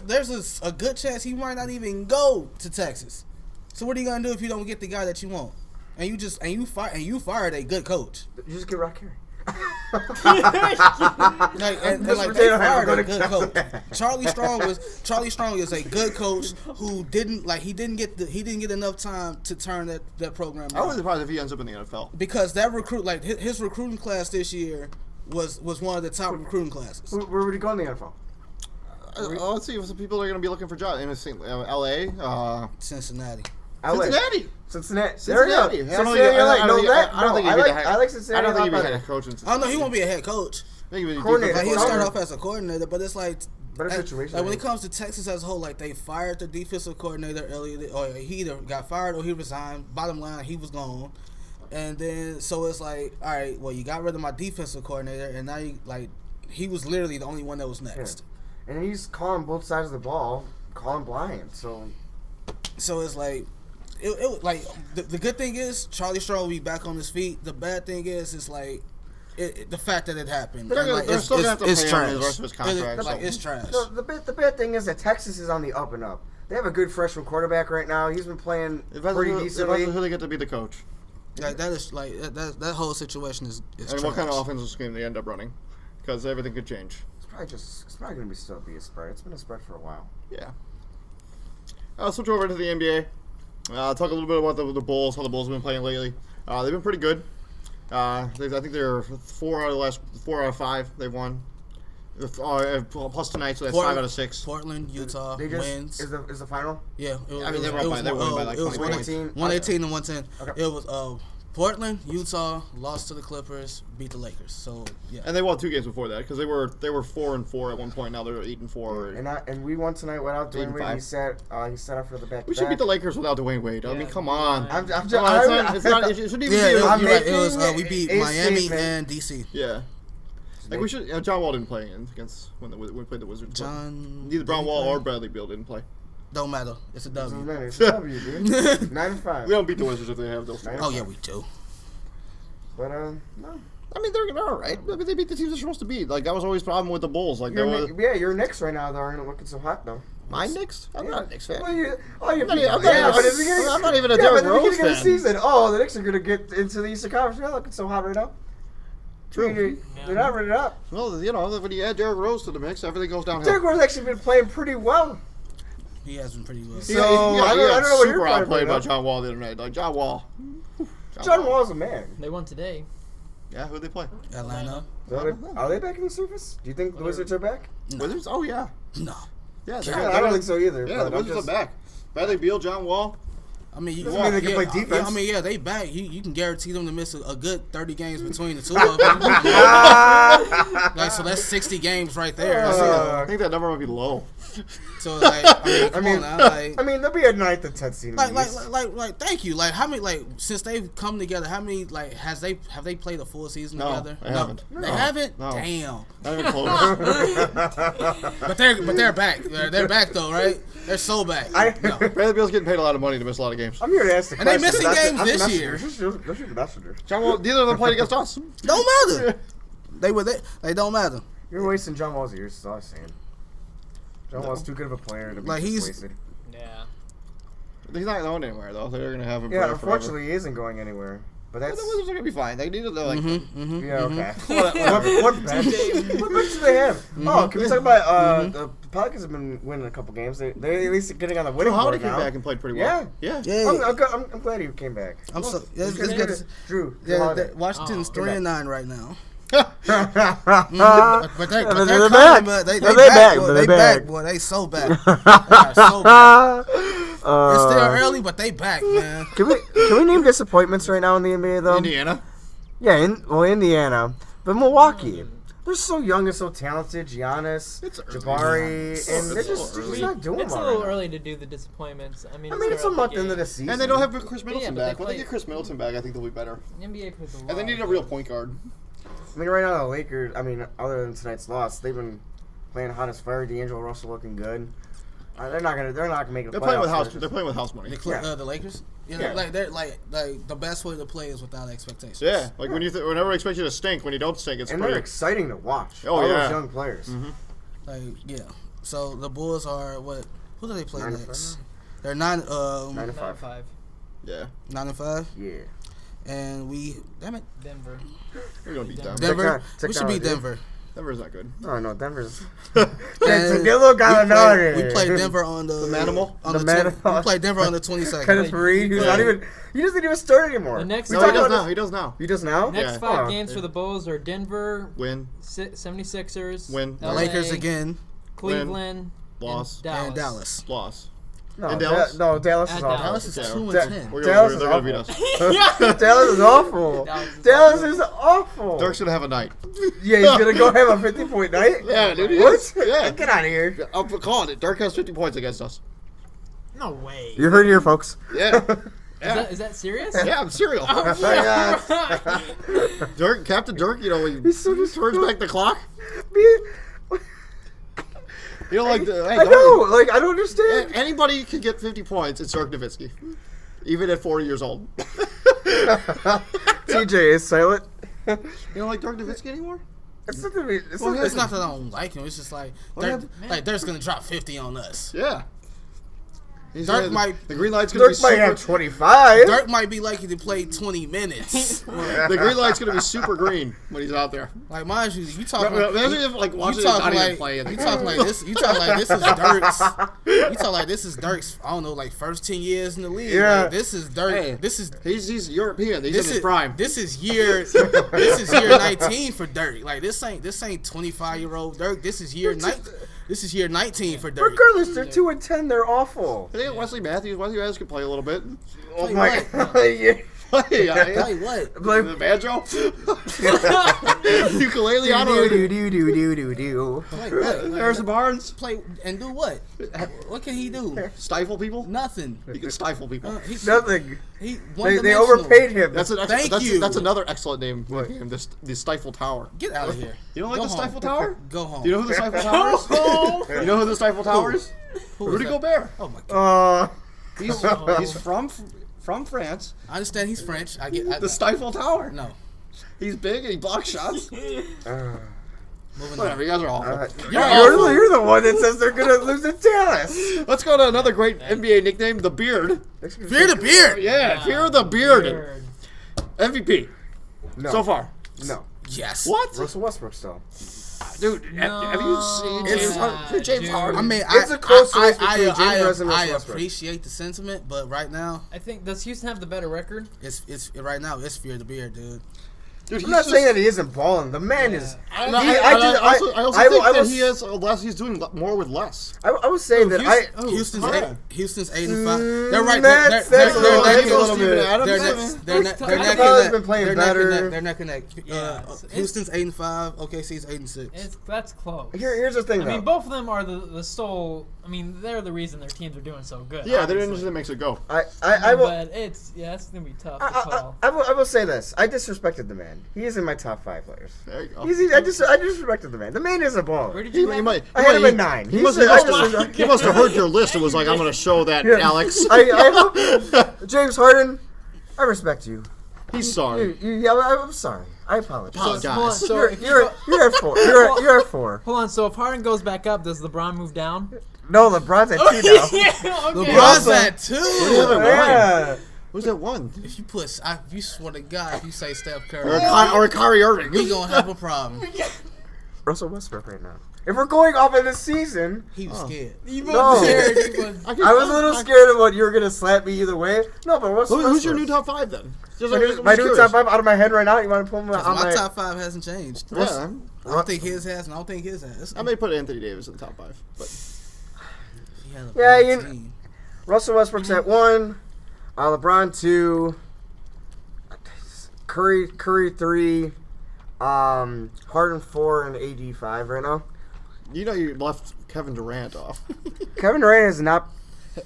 there's a good chance he might not even go to Texas. So what are you gonna do if you don't get the guy that you want? And you fired a good coach. You just get Rock Carey. And they fired a good coach. Charlie Strong is a good coach who didn't get enough time to turn that program I wouldn't around. be surprised if he ends up in the NFL. Because that his recruiting class this year was one of the top recruiting classes. Where would he go in the NFL? Let's see if some people are going to be looking for jobs in LA, Cincinnati. LA. Cincinnati. There we go. Cincinnati. Cincinnati, LA. I like I Cincinnati. don't think he'd be a lot head better. coach in Cincinnati. Oh no, he won't be a head coach. I think he'd be Coordinator. Like, he'll Coordinator. start off as a coordinator, but it's like Better situation. Like when it comes to Texas as a whole, like they fired the defensive coordinator earlier, or he either got fired or he resigned. Bottom line, he was gone. And then so it's like, all right, well you got rid of my defensive coordinator, and now he was literally the only one that was next. Yeah. And he's calling both sides of the ball, calling blind. So it's like. The good thing is Charlie Strong will be back on his feet. The bad thing is it's like the fact that it happened. They're still going to have to pay trash. him the rest of his contract. It's trash. the bad thing is that Texas is on the up and up. They have a good freshman quarterback right now. He's been playing pretty decently. Who they get to be the coach? Like that is like that whole situation is And trash. what kind of offensive scheme they end up running? Because everything could change. It's probably going to still be a spread. It's been a spread for a while. Yeah. I'll switch over to the NBA. Talk a little bit about the Bulls, how the Bulls have been playing lately. They've been pretty good. I think they're 4 out of 5 they've won. Plus tonight, so that's 5 out of 6. Portland, Utah They just, wins. is the final? Yeah, They won by like 20 points. 118 and 110. Okay. It was Portland, Utah lost to the Clippers, beat the Lakers. So yeah. And they won 2 games before that because they were 4-4 at one point. Now they're 8-4. And we won tonight without Dwayne Wade. 8-5. He set up for the back. We should beat the Lakers without Dwayne Wade. I mean, come on. It shouldn't even be. You're right. It was making we beat a Miami statement. and DC. Yeah. Like we should. John Wall didn't play against when we played the Wizards. Neither Brown Wall or Bradley Beal didn't play. Don't matter. It's a W. It's a W, dude. 9-5. We don't beat the Wizards if they have those. Oh yeah, we do. But no. I mean, they're all right. I mean, they beat the teams they're supposed to beat. Like that was always the problem with the Bulls. Like Your Knicks right now, though, aren't looking so hot though. my Knicks. I'm not a Knicks fan. Well, I'm not even a Derrick Rose fan. The fan. season, the Knicks are gonna get into the Eastern Conference. They're not looking so hot right now. True. They're not ready up. Well, when you add Derrick Rose to the mix, everything goes downhill. Derrick Rose has actually been playing pretty well. He has been pretty well. So, I don't know what you're super playing outplayed right by now. John Wall the other night. Like John Wall. John Wall's a man. They won today. Yeah, who'd they play? Atlanta. Are they back in the Surface? Do you think the Wizards are back? Wizards? Oh yeah. No. Yeah, I don't think so either. Yeah, the but Wizards are back. Bradley Beal, John Wall. I mean, Doesn't mean they can play defense. They back. You can guarantee them to miss a good 30 games between the two of them. So that's 60 games right there. I think that number might be low. So like, I mean, they'll be a 9th and 10th seed. Like, thank you. Like, how many since they've come together? How many have they played a full season together? They haven't. They haven't. No. Damn. Not even close. But they're back. They're back though, right? They're so back. Bradley Beal's getting paid a lot of money to miss a lot of games. I'm here to ask the And they question. missing games I'm this the year. messenger. Those are the messenger. John Wall, neither of them played against us. Don't matter. They don't matter. You're wasting John Wall's years. That's all I'm saying. John Wall's too good of a player to be Like, just he's- wasted. Yeah. He's not going anywhere though. They're gonna have him. Yeah, forever. unfortunately, he isn't going anywhere. But But that's the Wizards are gonna be fine. They need to like. yeah, okay. What bench? What bench do they have? Oh, can we talk about the Pelicans have been winning a couple games. They're at least getting on the winning Drew Holiday board came now. back and played pretty well. Yeah. Yeah. I'm glad he came back. I'm so. Yeah, It's it's good. Drew. Yeah, Holiday. Washington's Oh. 3-9 right now. But But they're they're coming, back. but they But back, but boy. they They back. back, boy. They so back. They are so back. It's still early, but they back, man. Can we name disappointments right now in the NBA though? Indiana. Yeah, Indiana, but Milwaukee. They're so young and so talented. Giannis, It's early. Jabari, It's and they're a just little not doing It's a well. little right now. early to do the disappointments. I mean, It's a throughout month the into the game. season. And they don't have Chris Yeah, Middleton but they back. When they play- get Chris Middleton back, I think they'll be better. The NBA plays a lot. And they need a real point guard. I mean, right now the Lakers. I mean, other than tonight's loss, they've been playing hot as fire. D'Angelo Russell looking good. They're not gonna make it. They're playing with house. They're playing with house money. The Lakers. Yeah. Like they're like the best way to play is without expectations. Yeah, like whenever I expect you to stink, when you don't stink, it's And they're pretty. exciting to watch. Oh, All yeah. those young players. Like yeah. So the Bulls are what? Who do they play 9 to next? 5. They're 9 9 to 9 5. 5. Yeah, 9-5, Yeah. and we damn it Denver. we're gonna beat them. Denver. Technology. We should beat Denver. Denver's not good. Oh no, Denver's. And Danilo Gallinari. we played Denver on the Manimal? On The the Manimal. we played Denver on the 22nd. Kenneth Faried, who's not even. He doesn't even start anymore. The next We No, talked he does about now. this- He does now. He does now. Next Yeah. 5 Oh. games for the Bulls are Denver, Win, 76ers, Win. LA, Lakers again Cleveland, loss, and Dallas. loss. No, And Dallas? Dallas is At awful. Dallas is Yeah. 2-10. We're Dallas they're gonna beat is us. Dallas is awful. Dallas is Dallas is awful. Dirk's gonna have a night. Yeah, he's gonna go have a 50-point night. Yeah, dude. he What? is. Yeah. Get out of here. I'm calling it. Dirk has 50 points against us. No way. You heard it here, folks. Yeah. Is that serious? Yeah, I'm serial. Dirk, Captain Dirk, you know, he He's so turns back the clock. Me- You know, like the. Hey, I know. Like I don't understand. Anybody can get 50 points. It's Dirk Nowitzki, even at 40 years old. TJ is silent. You don't like Dirk Nowitzki anymore? It's not, it's Well, not, It's not that I don't like him. It's just like Dirk's gonna drop 50 on us. Yeah. He's Dirk gonna- might- The green light's gonna be Dirk might super. have 25. Dirk might be lucky to play 20 minutes. The green light's gonna be super green when he's out there. Like mind you, you talking Imagine if like you watching talking not even like play. you talking like this. You talking like this is Dirk's. You talking like this is Dirk's. I don't know, like first 10 years in the league. Yeah. Like, this is Dirk. Hey, this is He's European. He's this in his is prime. This is year 19 for Dirk. Like this ain't 25-year-old Dirk. This is year 19 for Dirk. Regardless, they're 2-10. They're awful. I think Wesley Matthews could play a little bit. Oh Play my what? god. Yeah. Play, Play what? the banjo, ukulele, I don't know. Do. Play what? Harrison Barnes, Play and do what? What can he do? stifle people. Nothing. He can stifle people. He's Nothing. he They one-dimensional. overpaid him. That's an Thank you. That's another excellent name. The Stifle Tower. Get out of here. You don't like Go the home. Stifle Tower? Go home. Do you know who the Stifle Tower is? You know who the Stifle Tower is? Who is Rudy that? Gobert. Oh my god. He's from France. I understand he's French. I get The Stifle Tower. no. He's big and he blocks shots. Moving Whatever. on. You guys are awful. You're the one that says they're gonna lose to Dallas. Let's go to another great NBA nickname, the Beard. Fear the beard. Yeah, Fear the Beard. Weird. MVP No. so far. No. Yes. What? Russell Westbrook still. Dude, have you seen James, James dude. Harden? I mean, It's a close race between James I Harden and Russell Westbrook. appreciate the sentiment, but right now, I think does Houston have the better record? it's right now it's fear the beard, dude. Dude, I'm not saying that he isn't balling. The man is. I He- also I think that was- he has less. He's doing more with less. I was saying that Houston's Harden. Houston's 8 and 5. They're right. That's They're a little neck maybe a little and bit. they're neck Capela's and been playing neck. They're better. neck and neck. Yeah, Houston's 8 and 5. OKC's 8 and 6. That's close. Here's the thing, I though. mean, both of them are the sole. I mean, they're the reason their teams are doing so good. Yeah, they're the obviously. engine that makes it go. I will. But it's gonna be tough to call. I will say this. I disrespected the man. He is in my top 5 players. There you go. I disrespected the man. The man is a baller. Where did He, you he have might. I had him at 9. He He's must a- I have just- heard your list and was like, "I'm going to show that, Yeah. Alex." I hope, James Harden, I respect you. He's sorry. Yeah, I'm sorry. I apologize. Apologize. Hold on, so You're, if you you're, go- you're at 4. You're at 4. hold on. So if Harden goes back up, does LeBron move down? No, LeBron's at 2 now. Yeah, okay. LeBron's at 2. Yeah. Who's that one? If you if you swear to God, if you say Steph Curry, Or Kyrie Irving. we gonna have a problem. Russell Westbrook right now. If we're going off of this season, He was scared. You No. both scared. You both- I was a little scared of what you were gonna slap me either way. No, but Russell Who's your Westbrook. new top 5 then? Just My like- new, I'm my just new curious. top 5 out of my head right now. You want to pull me on My my top 5 hasn't changed. Yeah, I don't think his has, and I don't think his has. I may put Anthony Davis in the top 5, but He had a Yeah, bad you- team. Russell Westbrook's at 1. LeBron 2. Curry 3. Harden 4 and AD 5 right now. you know you left Kevin Durant off. Kevin Durant has not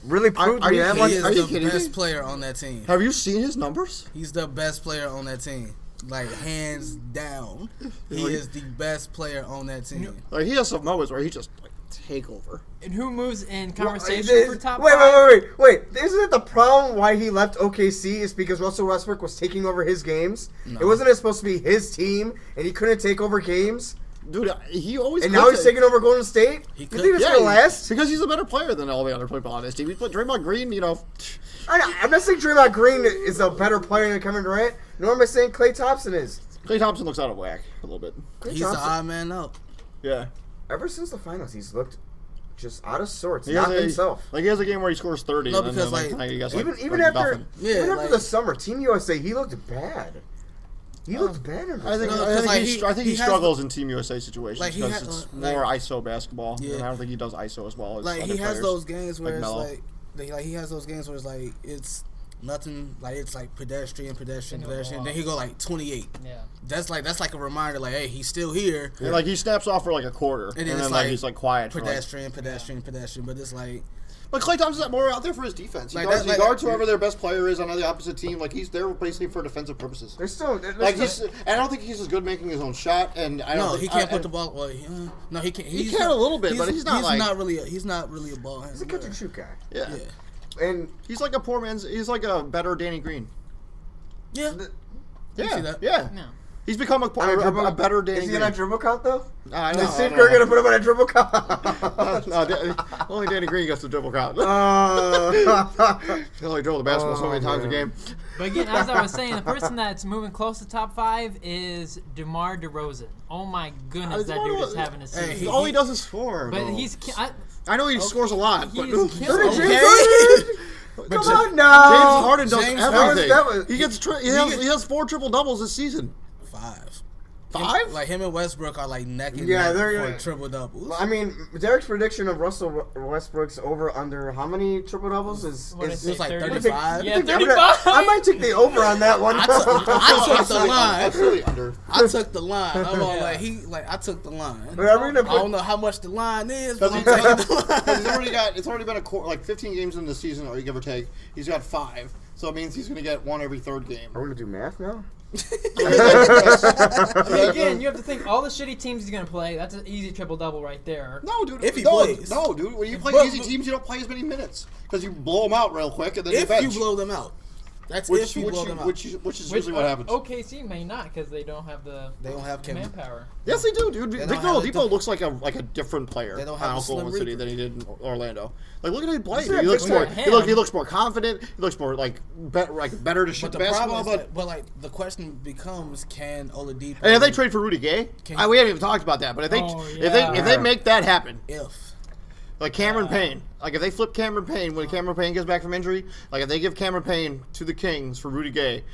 really proved Are me you that He much. is Are you the kidding me? best player on that team. Have you seen his numbers? He's the best player on that team. Like, hands down. He Like- is the best player on that team. Like he has some moments where he just like take over. And who moves in conversation Wait, for top wait, 5? wait. Isn't it the problem why he left OKC is because Russell Westbrook was taking over his games? No. It wasn't supposed to be his team, and he couldn't take over games. Dude, he always And could now he's take- taking over Golden State. He You could- think it's Yeah, gonna last? because he's a better player than all the other people on his team. He put Draymond Green, you know. I'm not saying Draymond Green is a better player than Kevin Durant, nor am I saying Klay Thompson is. Klay Thompson looks out of whack a little bit. Klay He's the Thompson, odd man out. Yeah. ever since the finals, he's looked just out of sorts, He not has a, himself. Like he has a game where he scores 30. No, and then, because, he gets, Even like after nothing. Yeah, even after like- the summer, Team USA, he looked bad. He looked bad in I think this. No, I 'cause, think, like, I think he he has- struggles in Team USA situations Like, he because has, it's like- more ISO basketball, Yeah. and I don't think he does ISO as well as Like, other he has players. those games where like it's Melo. like he has those games where it's like it's nothing, like it's like pedestrian. Then he'll go Then off. he go like 28. Yeah. That's like a reminder, like, hey, he's still here. And, like he snaps off for like a quarter, and then then it's like like he's like quiet for like. Pedestrian. But it's like But Klay Thompson's more out there for his defense. He Like guards, that- he like- guards whoever their best player is on the opposite team. Like he's there basically for defensive purposes. They're still Like he's, and I don't think he's as good making his own shot. And I don't. no, think, he can't I, put the ball. Well, no, he can't. He can a little bit, but he's not like- He's not really a ball he's a handler. catch and shoot guy. Yeah. Yeah, And He's like a poor man's. He's like a better Danny Green. yeah. Yeah. see that. Yeah. No. He's become a better Danny is he Green. on a dribble count though? I Is know. Steve Kerr gonna put him on a dribble count? Only Danny Green gets the dribble count. Uh, He only dribbled the basketball so many times a man. game. But again, as I was saying, the person that's moving close to top 5 is DeMar DeRozan. Oh my goodness, that dude is having a season. He- All he does is score. But though. he's I know he scores a lot, but he's killing James it. Harden? Come on now. James Harden does James everything. Harden- He gets he has 4 triple doubles this season. 5. 5? Like him and Westbrook are like neck and Yeah, neck they're- for triple doubles. I mean, Derek's prediction of Russell Westbrook's over under how many triple doubles is What did I say, It's like 30? 35. Yeah, I'm gonna- 35. I might take the over on that one. I took the line. That's really under. I took the line. I'm on Yeah. I took the line. But are we gonna I don't put, know how much the line is, but I'm Because taking the line. it's already been like 15 games in the season, or give or take. He's got 5, so it means he's going to get 1 every third game. are we gonna do math now? I mean, again, you have to think all the shitty teams he's gonna play. That's an easy triple double right there. No, dude. If he no, plays. No, dude. When you play But- easy teams, you don't play as many minutes because you blow them out real quick and then you If bench. you blow them out. That's which, if you blow them out. which is usually what happens. OKC may not because they don't have the They don't have Kevin. manpower. Yes, they do, dude. They Victor don't have Oladipo the- looks like a different player They don't on have the Oklahoma Slim City Reaper. than he did in Orlando. Like, look at him play. Yeah, He looks but more. look at He him. looks more confident. He looks more like better to shoot But the basketball. problem is, But but like the question becomes, can Oladipo? and if they trade for Rudy Gay, Can- we haven't even talked about that. But if they Oh, if yeah. they make that happen, if like Cameron Payne, like if they flip Cameron Payne when Cameron Payne gets back from injury, like if they give Cameron Payne to the Kings for Rudy Gay,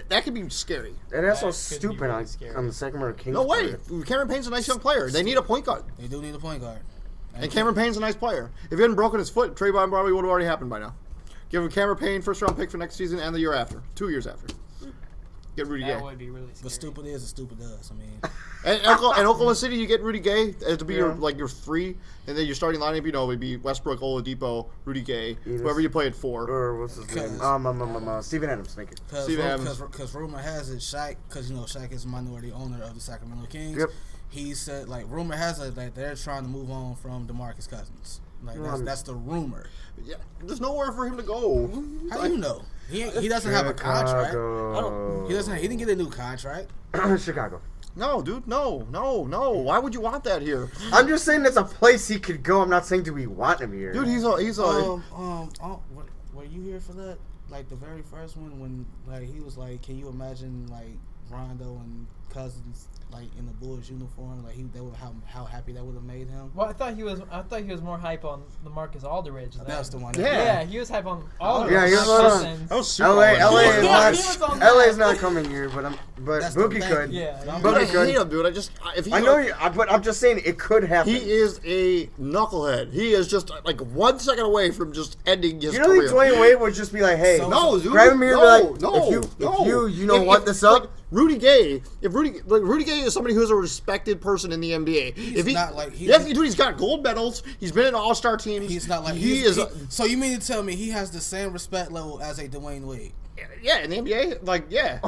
that could be scary. And that's so That could be stupid really on, scary. on the Sacramento Kings. No way. part. Cameron Payne's a nice young player. They need a point guard. they do need a point guard, And Cameron Payne's a nice player. If he hadn't broken his foot, Trayvon probably would have already happened by now. Give him Cameron Payne first round pick for next season and the year after. 2 years after. Get Rudy That Gay. would be really scary. but stupid is and stupid does. I mean, And Oklahoma City, you get Rudy Gay to be Yeah. your 3, and then your starting lineup, would be Westbrook, Oladipo, Rudy Gay, Enos. whoever you play at 4. Or what's his name? Steven Adams. Thank you. Steve Adams. because rumor has it, Shaq, because Shaq is a minority owner of the Sacramento Kings. Yep. He said, like, rumor has it that they're trying to move on from DeMarcus Cousins. Like, that's the rumor. Yeah, there's nowhere for him to go. How do you know? He doesn't have a contract. Chicago. He didn't get a new contract. Chicago. No, dude, no. Why would you want that here? I'm just saying it's a place he could go. I'm not saying do we want him here. Dude, he's a Were you here for that? Like the very first one when like he was like, can you imagine like Rondo and Cousins like in the Bulls uniform? Like how happy that would have made him. Well, I thought he was more hype on the Marcus Aldridge. That's the one. Yeah, he was hype on Aldridge. Yeah, he was on. that was super LA hard. is he was not. on LA that. is not coming here, but That's the Boogie thing. could. Yeah. But I Boogie could. hate him, dude. I know you, but I'm just saying it could happen. He is a knucklehead. He is just like 1 second away from just ending his You don't career. think Dwayne Wade would just be like, "Hey, No, dude. grab him here, No, and be like, if you know what this up." Like, Rudy Gay, Rudy Gay is somebody who's a respected person in the NBA. He's got gold medals. He's been in All-Star teams. He's not like so you mean to tell me he has the same respect level as a Dwayne Wade? Yeah, in the NBA, like yeah.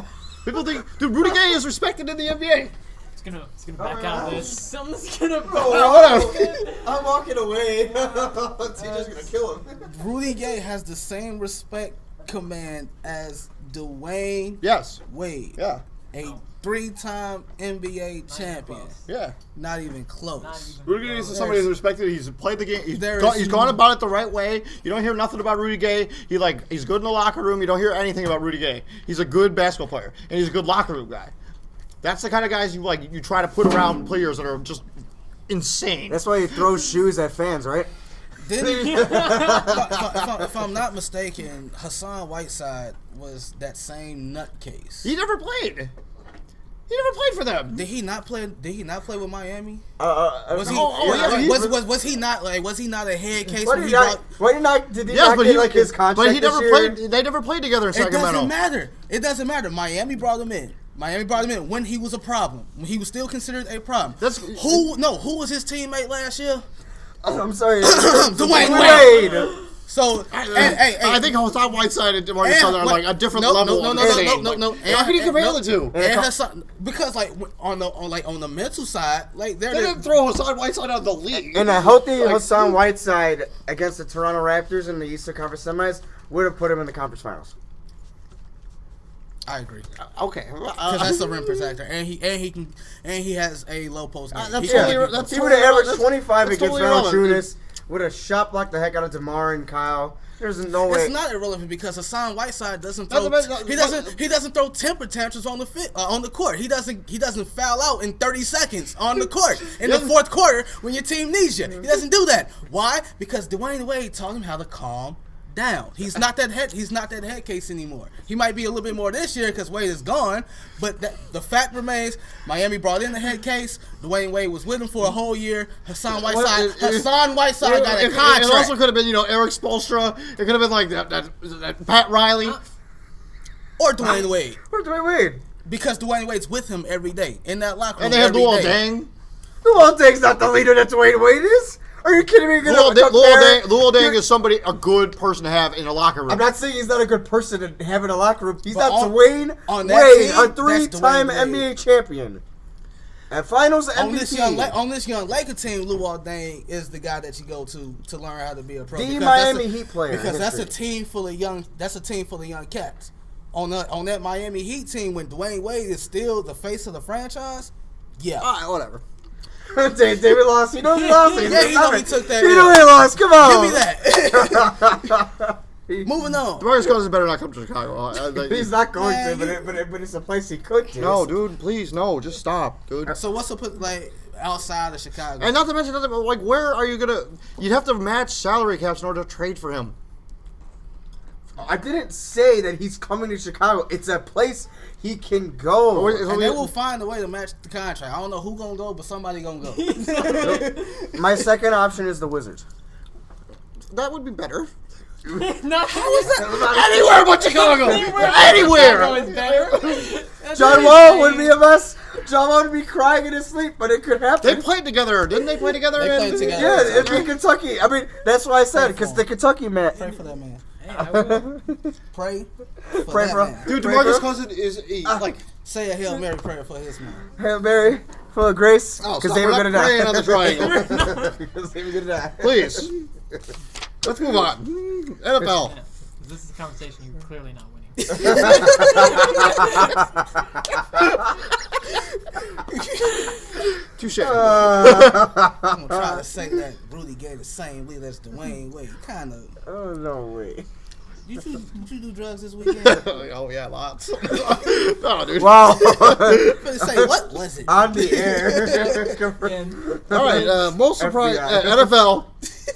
People think, dude, Rudy Gay is respected in the NBA. It's gonna back out of this. Something's gonna back I'm walking away. TJ's gonna kill him. Rudy Gay has the same respect command as Dwayne Yes. Wade. Yeah. A 3-time NBA champion. Yeah. Not even close. Rudy Gay is somebody who's respected. He's played the game. He's There's gone about it the right way. You don't hear nothing about Rudy Gay. He's good in the locker room. You don't hear anything about Rudy Gay. He's a good basketball player, and he's a good locker room guy. That's the kind of guys you try to put around players that are just insane. That's why he throws shoes at fans, right? If I'm not mistaken, Hassan Whiteside was that same nutcase. He never played. He never played for them. Did he not play? Did he not play with Miami? Was he not a head case? Did he not get his contract but he never this played. year? They never played together in Sacramento. It doesn't matter. Miami brought him in. When he was a problem. When he was still considered a problem. Who was his teammate last year? I'm sorry. Dwayne Wade. So, I think Hassan Whiteside and DeMarcus Cousins are like a different level. No. How can you compare the two? Because like on the mental side, like they didn't throw Hassan Whiteside out of the league. And a healthy Hassan Whiteside against the Toronto Raptors in the Eastern Conference Semis would have put him in the conference finals. I agree. Okay, because that's the rim protector, and he has a low post game. He would have averaged 25 against Valanciunas. Would have shot blocked the heck out of DeMar and Kyle. There's no way. It's not irrelevant because Hassan Whiteside doesn't throw. He doesn't throw temper tantrums on the court. He doesn't foul out in 30 seconds on the court in the fourth quarter when your team needs you. He doesn't do that. Why? Because Dwayne Wade taught him how to calm down. He's not that head case anymore. He might be a little bit more this year because Wade is gone, but the fact remains Miami brought in the head case. Dwayne Wade was with him for a whole year. Hassan Whiteside got a contract. It also could have been Eric Spoelstra. It could have been like that Pat Riley or Dwayne Wade. Or Dwayne Wade. Because Dwayne Wade's with him every day in that locker room. And they have Luol Deng. Luol Deng's not the leader that Dwayne Wade is. Are you kidding me? Luol Deng is a good person to have in a locker room. I'm not saying he's not a good person to have in a locker room. He's not Dwayne Wade, a 3-time NBA champion. And finals MVP. On this young Laker team, Luol Deng is the guy that you go to learn how to be a pro. The Miami Heat player. Because that's a team full of young cats. On that Miami Heat team, when Dwayne Wade is still the face of the franchise, yeah. All right, whatever. David lost. He knows he lost. Yeah, he know he took that. He know he lost. Come on. Give me that. Moving on. DeMarcus Cousins better not come to Chicago. He's not going to, but it's a place he could to. No, dude, please, no. Just stop, dude. So what's up outside of Chicago? And not to mention, where are you going to... You'd have to match salary caps in order to trade for him. I didn't say that he's coming to Chicago. It's a place he can go. And they will find a way to match the contract. I don't know who's going to go, but somebody going to go. My second option is the Wizards. That would be better. How is that? Anywhere but Chicago. Anywhere. John Wall would be a mess. John Wall would be crying in his sleep, but it could happen. They played together. Didn't they play together? They played together. Yeah, in Kentucky. I mean, that's why I said, because the Kentucky man. Pray for that man. Hey, I will. Pray for that man. Dude, DeMarcus Cousins is say a Hail Mary prayer for his man. Hail Mary, full of grace, because they were going to die. On the triangle. Because they were going to die. Please. Let's move on. NFL. Yeah, this is a conversation you're clearly not winning. Touche. I'm gonna try to say that Rudy Gay the same lead as Dwayne Wade. Kind of. Oh, no way. Did you do drugs this weekend? Oh yeah, lots. Oh, dude. Wow. Gonna say what was it? On the air. All right. Most surprised FBI. NFL.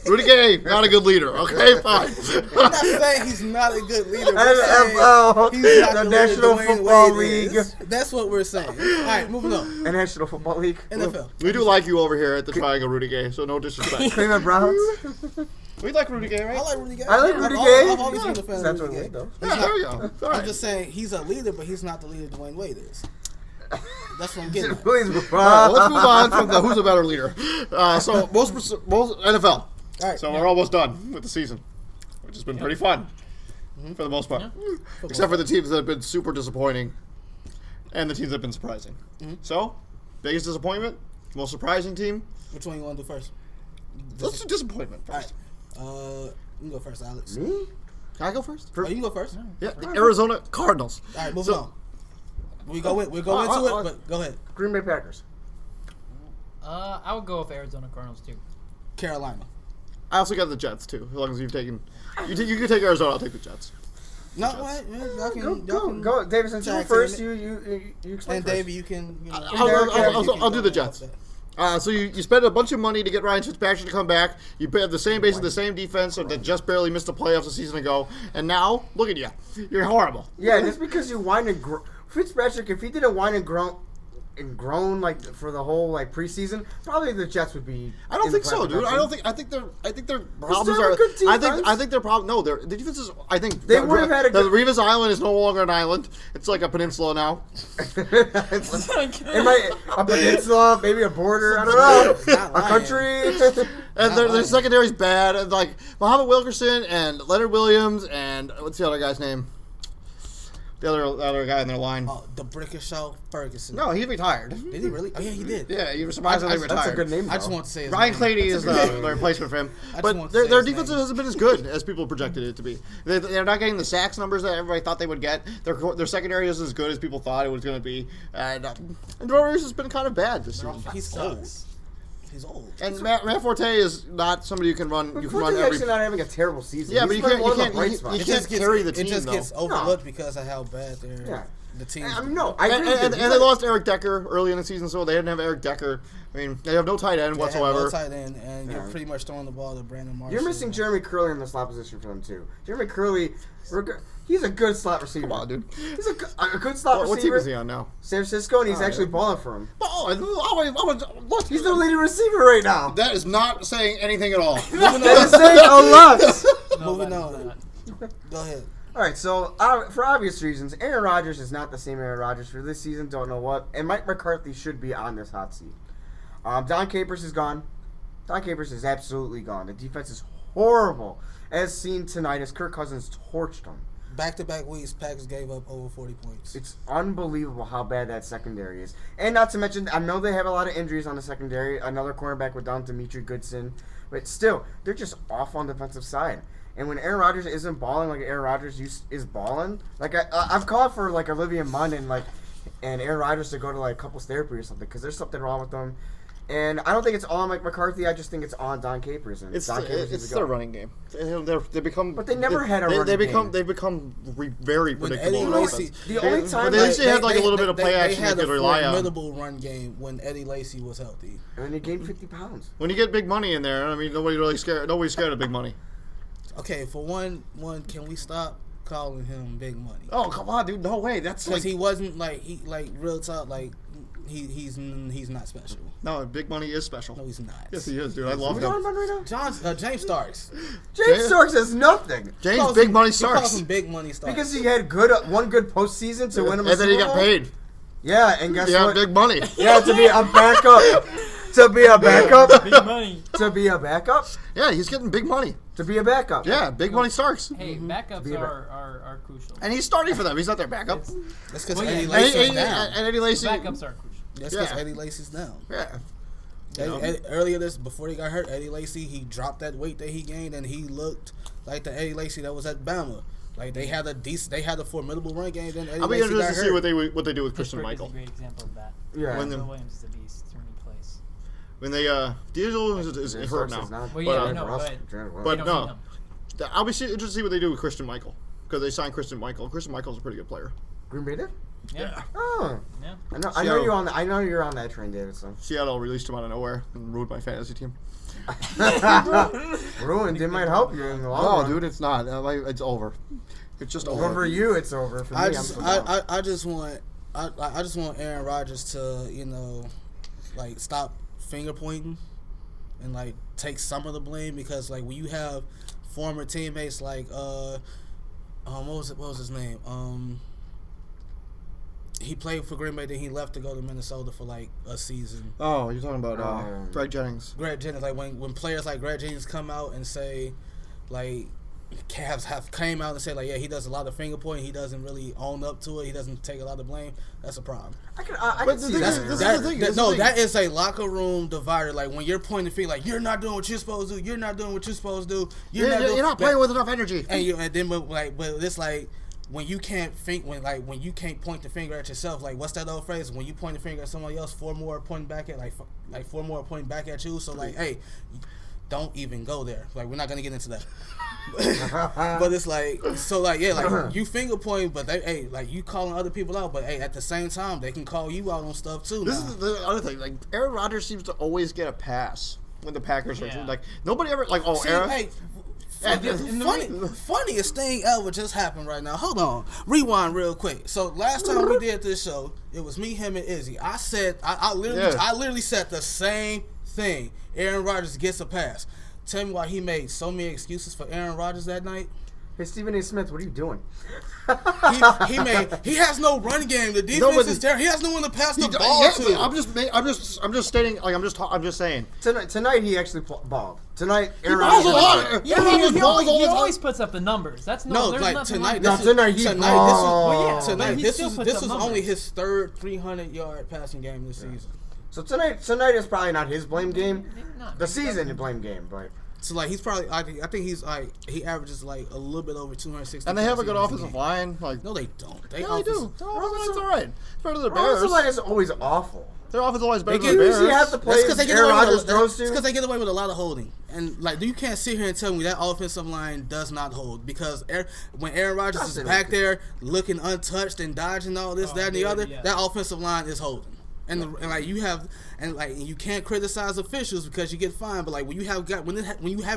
Rudy Gay, not a good leader. Okay, fine. I'm not saying he's not a good leader. NFL, He's not the leader National Dwayne Football Wade League. is. That's what we're saying. All right, moving on. The National Football League. NFL. We do like you over here at the Triangle, Rudy Gay. So no disrespect. Cleveland Browns. We like Rudy Gay, right? I like Rudy Gay. I like Rudy Gay. I've always been a fan That's of Rudy what Gay. though. Yeah, there we go. All right. I'm just saying he's a leader, but he's not the leader Dwayne Wade is. That's what I'm getting at. Please move All right, let's move on from the who's a better leader. So most NFL. All right. So we're almost done with the season, which has been pretty fun for the most part, except for the teams that have been super disappointing and the teams that have been surprising. So, biggest disappointment, most surprising team. Which one you want to do first? Let's do disappointment All first. right. You can go first, Alex. Me? Can I go first? Oh, you can go first. Yeah, the Arizona Cardinals. All right, moving on. We'll go into it, but go ahead. Green Bay Packers. I would go with Arizona Cardinals too. Carolina. I also got the Jets too. As long as you've taken, you can take Arizona. I'll take the Jets. No, what? Yeah, y'all can, Go, David. Since you were tag first, team you explain And first. Davey, you can. You know, I'll do the Jets. So you spend a bunch of money to get Ryan Fitzpatrick to come back. You have the same basically the same defense that just barely missed the playoffs a season ago, and now look at you. You're horrible. Yeah, just because you whine and Fitzpatrick, if he didn't whine and groan like for the whole like preseason, probably the Jets would be. I don't in the think so, dude. playoff I think their problems have a are. good defense. I think their problem. No, their the defense is. I think They would have had a the good- Revis Island is no longer an island. It's like a peninsula now. It might a peninsula, maybe a border. I don't know, a country. And their secondary's bad. And like Muhammad Wilkerson and Leonard Williams and what's the other guy's name? The other guy in their line. Oh, the Brickishaw Ferguson. No, he retired. Did he really? Oh yeah, he did. Yeah, he was surprisingly retired. That's a good name. I just though. want to say his Ryan name. Clady is the replacement for him. I just But want to say their his defense name. hasn't been as good as people projected it to be. They're not getting the sacks numbers that everybody thought they would get. Their secondary isn't as good as people thought it was going to be. And Drew Brees has been kind of bad this season. He's old. He's old. And Matt Forte is not somebody you can run. You can run Forte's every. actually not having a terrible season. Yeah, He's but you been can't. one You of the can't. bright You spots. can't carry the team It just though. gets overlooked because of how bad Yeah. the team. I mean, no, I agree. And with you. they lost Eric Decker early in the season, so they didn't have Eric Decker. I mean, they have no tight end whatsoever. No tight end, and you're pretty much throwing the ball to Brandon Marshall. You're missing Jeremy Curley in the slot position for them too. Jeremy Curley, he's a good slot receiver. Come on, dude. He's a good slot What team receiver. is he on now? San Francisco, and he's actually balling for him. What? He's the leading receiver right now. That is not saying anything at all. That is saying a lot. Moving on. Go ahead. All right, so for obvious reasons, Aaron Rodgers is not the same Aaron Rodgers for this season. Don't know what. And Mike McCarthy should be on this hot seat. Don Capers is gone. Don Capers is absolutely gone. The defense is horrible, as seen tonight as Kirk Cousins torched them. Back-to-back weeks, Packers gave up over 40 points. It's unbelievable how bad that secondary is. And not to mention, I know they have a lot of injuries on the secondary. Another cornerback with down Demetri Goodson. But still, they're just off on the defensive side. And when Aaron Rodgers isn't balling like Aaron Rodgers is balling, like I've called for like Olivia Munn and Aaron Rodgers to go to like couples therapy or something because there's something wrong with them. And I don't think it's on Mike McCarthy. I just think it's on Don Capers. And It's Don Capers needs it's to their go. running game. They become. But they never had a running game. They've become very When predictable. Eddie on Lacy, offense. The only time But they at least had like a little bit of play action they had could a rely on. formidable run game when Eddie Lacy was healthy. And he gained 50 pounds. When you get big money in there, I mean, nobody's scared of big money. Okay, for one, can we stop calling him Big Money? Oh come on, dude! No way. That's Because like he wasn't real talk he's not special. no big money is special. No, he's not. Yes, he is, dude. I love What are we him. talking about right now? James Starks. James Starks has nothing. James Big Money He calls Starks, him Big Money Starks. Because he had one good postseason to win him a and then he Super got Bowl. paid. Yeah, and guess Yeah, what? big money. Yeah, to be a backup. To be a backup. Big money. To be a backup. Yeah, he's getting big money. To be a backup. Yeah, Big Money Starks, Hey, backups Be a back- are crucial. and he's starting for them. He's not their backup. That's because Well, yeah, Eddie and Lacy's down. And Eddie Lacy. Backups are crucial. That's because yeah. Eddie Lacy's down. Yeah. Earlier before he got hurt, Eddie Lacy, he dropped that weight that he gained, and he looked like the Eddie Lacy that was at Bama. Like they had a formidable run game. Then Eddie I'll be Lacy interested got to see hurt. what they do with Christian Pittsburgh Michael. is a great example of that. Yeah. When Bill Williams is a beast when he plays. When they D'Angelo is hurt now. Well, yeah, I know, But they don't no, need him. I'll be interested to see what they do with Christian Michael because they signed Christian Michael. Christian Michael's a pretty good player. Green Bay did? Yeah. Oh. Yeah. I know you're on I know you're on that train, David. So. Seattle released him out of nowhere and ruined my fantasy team. Ruined. It might help you in the long No, run. dude, it's not. It's over. It's just over. Well, for you, it's over. For me, I I'm just, still down. I just want Aaron Rodgers to, like stop finger pointing and like take some of the blame because like when you have former teammates like what was his name? He played for Green Bay, then he left to go to Minnesota for like a season. Oh, you're talking about Greg Jennings. Greg Jennings, like when players like Greg Jennings come out and say, like, have came out and say like, yeah, he does a lot of finger pointing, he doesn't really own up to it, he doesn't take a lot of blame. That's a problem. I can see that. That is a locker room divider. Like when you're pointing the finger, like you're not doing what you're supposed to do, you're not doing what you're supposed to do, you're not playing with enough energy. And then but it's like. When you can't when you can't point the finger at yourself, like what's that old phrase? When you point the finger at somebody else, four more are pointing back at you. So like, hey, don't even go there. Like we're not gonna get into that. But it's like you finger point, but like you calling other people out, but hey, at the same time they can call you out on stuff too. This is the other thing. Like Aaron Rodgers seems to always get a pass when the Packers are like nobody ever like Aaron. Hey, funniest thing ever just happened right now. Hold on. Rewind real quick. So last time we did this show, it was me, him, and Izzy. I said I literally said the same thing. Aaron Rodgers gets a pass. Tell me why he made so many excuses for Aaron Rodgers that night. Hey, Stephen A. Smith, what are you doing? He has no run game. The defense is terrible. He has no one to pass the ball to. I'm just stating. Like I'm just saying. Tonight he actually balled. Tonight Aaron balls a Rodgers. lot. He always puts up the numbers. That's tonight. Tonight This was only his third 300-yard passing game this season. So tonight is probably not his blame game. The season blame game, but. So like he's probably I think he's like he averages like a little bit over 260. And they have a good offensive line. Like no, they don't. They do. Their offensive line's all right. It's better than the Bears. Offensive line is always awful. Their offensive line is better than You the Bears. usually have to play Aaron Rodgers throws to. It's because they get away with a lot of holding, and like you can't sit here and tell me that offensive line does not hold because when Aaron Rodgers is back there looking untouched and dodging all this, that, and the other, that offensive line is holding. And you can't criticize officials because you get fined. But like when you have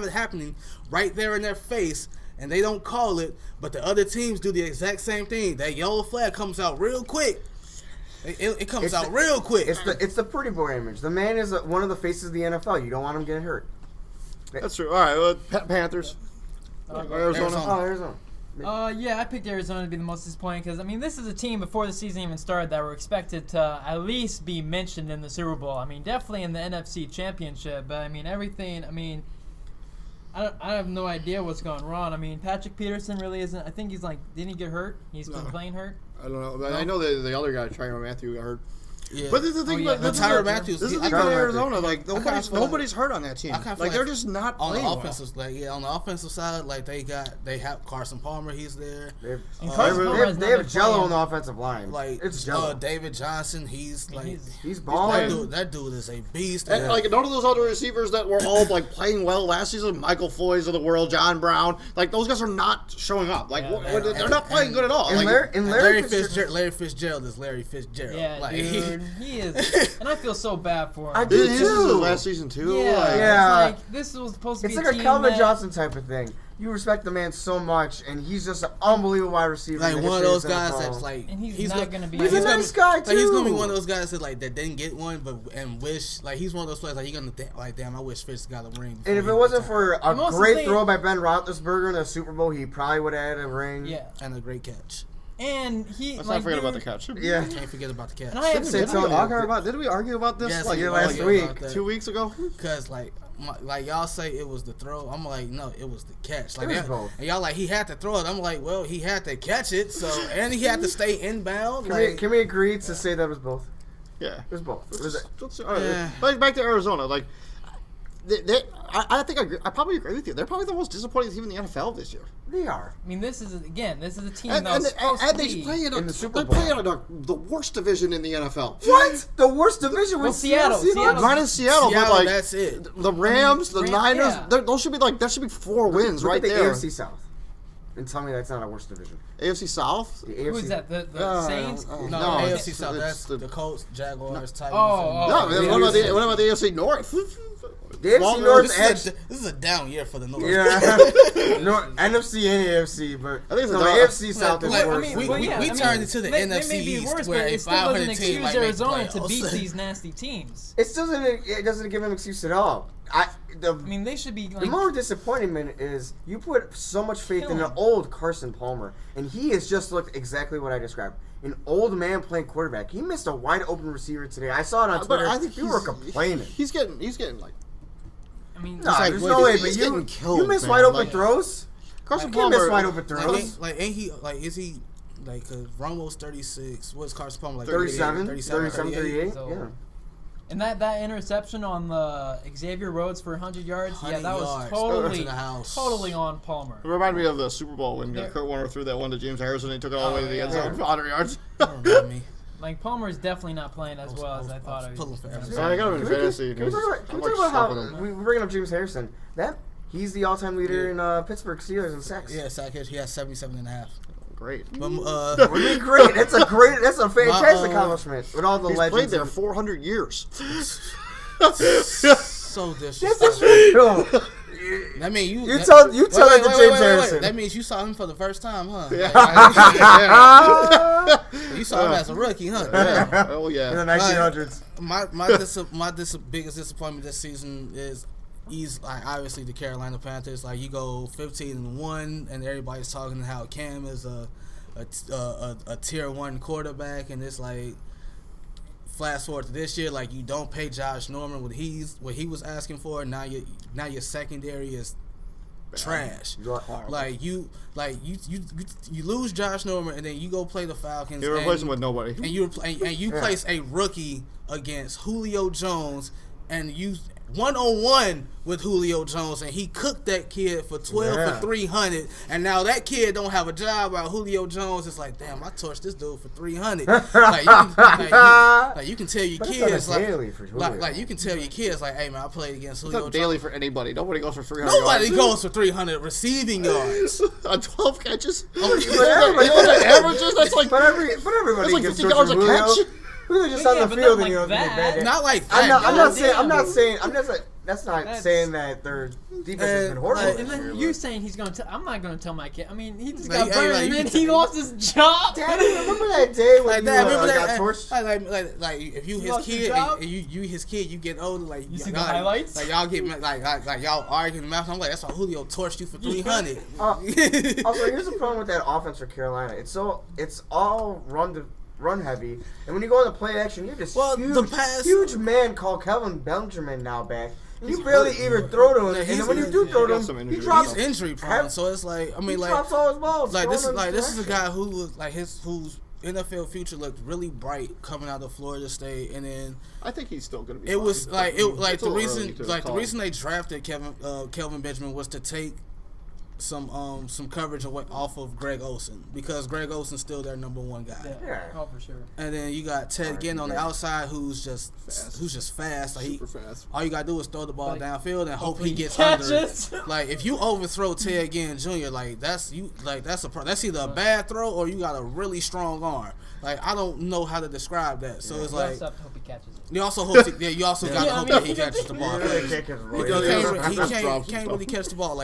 it happening right there in their face and they don't call it, but the other teams do the exact same thing, that yellow flag comes out real quick. It comes out real quick. It's the pretty boy image. The man is one of the faces of the NFL. You don't want him getting hurt. That's true. All right, Panthers. Arizona. Yeah, I picked Arizona to be the most disappointing because, I mean, this is a team before the season even started that were expected to at least be mentioned in the Super Bowl. I mean, definitely in the NFC Championship, but, I mean, everything, I mean, I have no idea what's going wrong. I mean, Patrick Peterson really isn't, I think he's like, didn't he get hurt? He's been playing hurt? I don't know. But I know the other guy, Tyrann Mathieu, got hurt. Yeah. But this is the thing about Tyrann Mathieu. This is the thing about Arizona. Like nobody's hurt on that team. Like they're just not on playing the offensive. Well. On the offensive side, like they have Carson Palmer. He's there. They have Jello on the offensive line. Like it's Jello. David Johnson. He's balling. That dude is a beast. And like none of those other receivers that were all like playing well last season, Michael Floyd's of the world, John Brown, like those guys are not showing up. Like they're not playing good at all. Larry Fitzgerald is Larry Fitzgerald. Yeah, dude, he is. And I feel so bad for him. This is last season too. Yeah. It's like, this was supposed to be It's like a Calvin Johnson type of thing. You respect the man so much, and he's just an unbelievable wide receiver. Like one of those guys that's like, and he's not going to be. He's a nice guy too. Like he's gonna be one of those guys that like that didn't get one, and wish like he's one of those players like you're gonna think like, damn, I wish Fitz got a ring. And if it wasn't for a great throw by Ben Roethlisberger in the Super Bowl, he probably would have had a ring. Yeah, and a great catch. And let's not forget about the catch. Yeah, can't forget about the catch. Did we argue about this last week, 2 weeks ago? Because like y'all say it was the throw. I'm like, no, it was the catch. Like it was both. And y'all like he had to throw it. I'm like, well, he had to catch it. So and he had to stay inbound. Can we agree to say that was both? Yeah, it was both. Like back to Arizona, like. I think I probably agree with you. They're probably the most disappointing team in the NFL this year. They are. I mean, this is a team And, that was supposed to they be. play in the Super they Bowl. play in the worst division in the NFL. What? The worst division Well, was Seattle. Minus Seattle, but like that's it. the Rams, the Niners, yeah. those should be that should be 4 wins Look right at the there. AFC South. And tell me that's not a worst division. AFC South. The Who AFC is that? The Saints? No, No, AFC it's- South. it's That's the Colts, Jaguars, Titans. Oh, No, oh. what about the AFC North? The AFC North This is a down year for the North. Yeah. NFC and AFC, but I think it's no, a the dog. AFC South is Like, worse. we than turned into the they NFC may be East, worse, where but a it still doesn't 500 team excuse might make Arizona to playoffs. beat these nasty teams. It doesn't give him excuse at all. I mean, they should be The like. more disappointment is you put so much faith in Kill an him. old Carson Palmer, and he has just looked exactly what I described. An old man playing quarterback. He missed a wide open receiver today. I saw it on But Twitter. I think you were complaining. He's getting like I mean, No, like, there's wait, no way. he's But getting you killed, miss man. wide open Like, throws. Carson You can't miss Palmer. wide open throws. Ain't he is he like cause Romo's 36? What's Carson Palmer like? 37, 37, 38. So- Yeah. and that interception on the Xavier Rhodes for 100 yards, yeah, 100 that was yards. totally, To the house. totally on Palmer. It reminded me of the Super Bowl when Yeah. Kurt Warner threw that one to James Harrison and he took it all the way to the end yeah. zone for 100 yards. Don't remind me. Like Palmer is definitely not playing as well as I thought. I was pulling for he was. Arizona. I got him in Can we fantasy. talk about, can we talk about how we're bringing up James Harrison? That he's the all-time leader in Pittsburgh Steelers in sacks. Yeah, sack catch. He has 77.5. Great. But Really great. That's a fantastic accomplishment with all the He's legends. played there 400 years. so That's disrespectful. real. I mean, You tell that to James Harrison. That means you saw him for the first time, huh? Yeah. You saw him as a rookie, huh? Yeah. Oh In the yeah. 1900s. My biggest disappointment this season is like obviously the Carolina Panthers. Like you go 15-1, and everybody's talking how Cam is a tier 1 quarterback, and it's like fast forward to this year, like you don't pay Josh Norman what he was asking for. Now your secondary is trash. Like you lose Josh Norman, and then you go play the Falcons. You replace him with nobody. And you place a rookie against Julio Jones, and you 1-on-1 with Julio Jones, and he cooked that kid for 12 for 300, and now that kid don't have a job while Julio Jones is like, damn, I torched this dude for 300. like you can tell your But it's kids not a daily for Julio. like you can tell your kids like, hey man, I played against It's Julio not daily Jones. for anybody. Nobody goes for 300 Nobody yards. goes for 300 receiving yards. On 12 catches. everybody- the averages. That's like But everybody that's like gets 50 yards a Julio. catch. Julio just Yeah, on the but field not and you like don't get a bad day. Not like that. I'm not saying. That's not That's- saying that their defense has been horrible. like- And then you saying he's going to? I'm not going to tell my kid. I mean, he just Like, got hey, burned, like, and you then can- he lost his job. Daddy, remember that day when Like you that, remember got that? torched? Like if you his lost your kid, job? and you his kid, you get older. Like You see the y'all- highlights? Like y'all get like y'all arguing the mouth. I'm like, that's why Julio torched you for 300. Also, here's the problem with that offense for Carolina. It's all run heavy, and when you go on the play action, you're just Well, huge, the pass- huge man called Kelvin Benjamin now back. You barely even throw to him, Yeah, and he's then when you hurt. do throw He to got some him, he injuries. drops. He's injury prone, so it's like I He mean like drops all his balls. this throwing in is a direction. guy who was like whose NFL future looked really bright coming out of Florida State, and then I think he's still gonna be. it was fine. like It's a the little reason early to the call. reason they drafted Kelvin Benjamin was to take some coverage away off of Greg Olsen, because Greg Olsen's still their number 1 guy. Yeah. Oh, for sure. And then you got Ted Ginn on the outside, who's just fast. Like Super fast. all you gotta do is throw the ball Like, downfield and hope he gets catches. under. Like if you overthrow Ted Ginn Jr., that's either a bad throw or you got a really strong arm. Like I don't know how to describe that. So it's You like also have to hope he catches it. you also hope you also got to Yeah, I hope mean- that he catches the ball. You really can't catch the ball. He can't really catch the ball.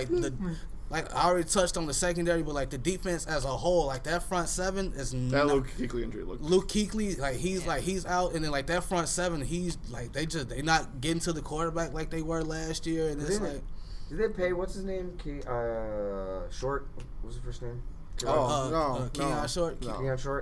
Like I already touched on the secondary, but like the defense as a whole, like that front 7 is That not. Luke Kuechly injury looked. Luke Kuechly, he's out, and then like that front 7, he's like they not getting to the quarterback like they were last year, and it's like Did they pay what's his name? Short. What's his first name? Keon Short. No. Keon Short.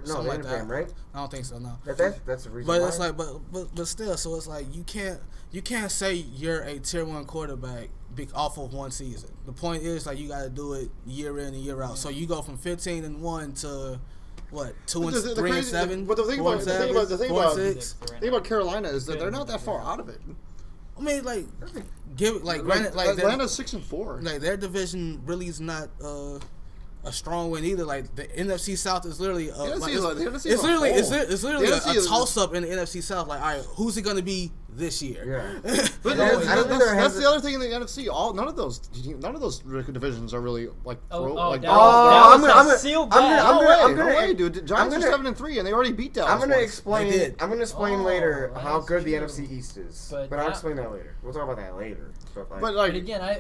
No, Something they like didn't pay that. him, right? I don't think so. No. That's the reason. But why. it's like, but still, so it's like you can't say you're a tier 1 quarterback off of one season. The point is like you got to do it year in and year out. So you go from 15-1 to what 2-3-7. But the thing 4-7, about 4-6. thing about Carolina is that they're not that far out of it. I mean, like, granted, like Atlanta's 6-4. like their division really is not a strong win either. Like the NFC South is literally The NFC is like- the NFC it's is a literally whole. it's literally The a NFC is- toss up in the NFC South. Like, all right, who's it gonna be this year? Yeah. But I don't think there that's has the other thing in the NFC. None of those divisions are really like. Dallas I'm has sealed I'm that. gonna- No gonna- way, dude. Giants are gonna- 7-3, and they already beat Dallas. I'm gonna once. explain. They did. I'm gonna explain Oh, later how that's good the true. NFC East is, But but I'll now- explain that later. We'll talk about that later. But like, But again, I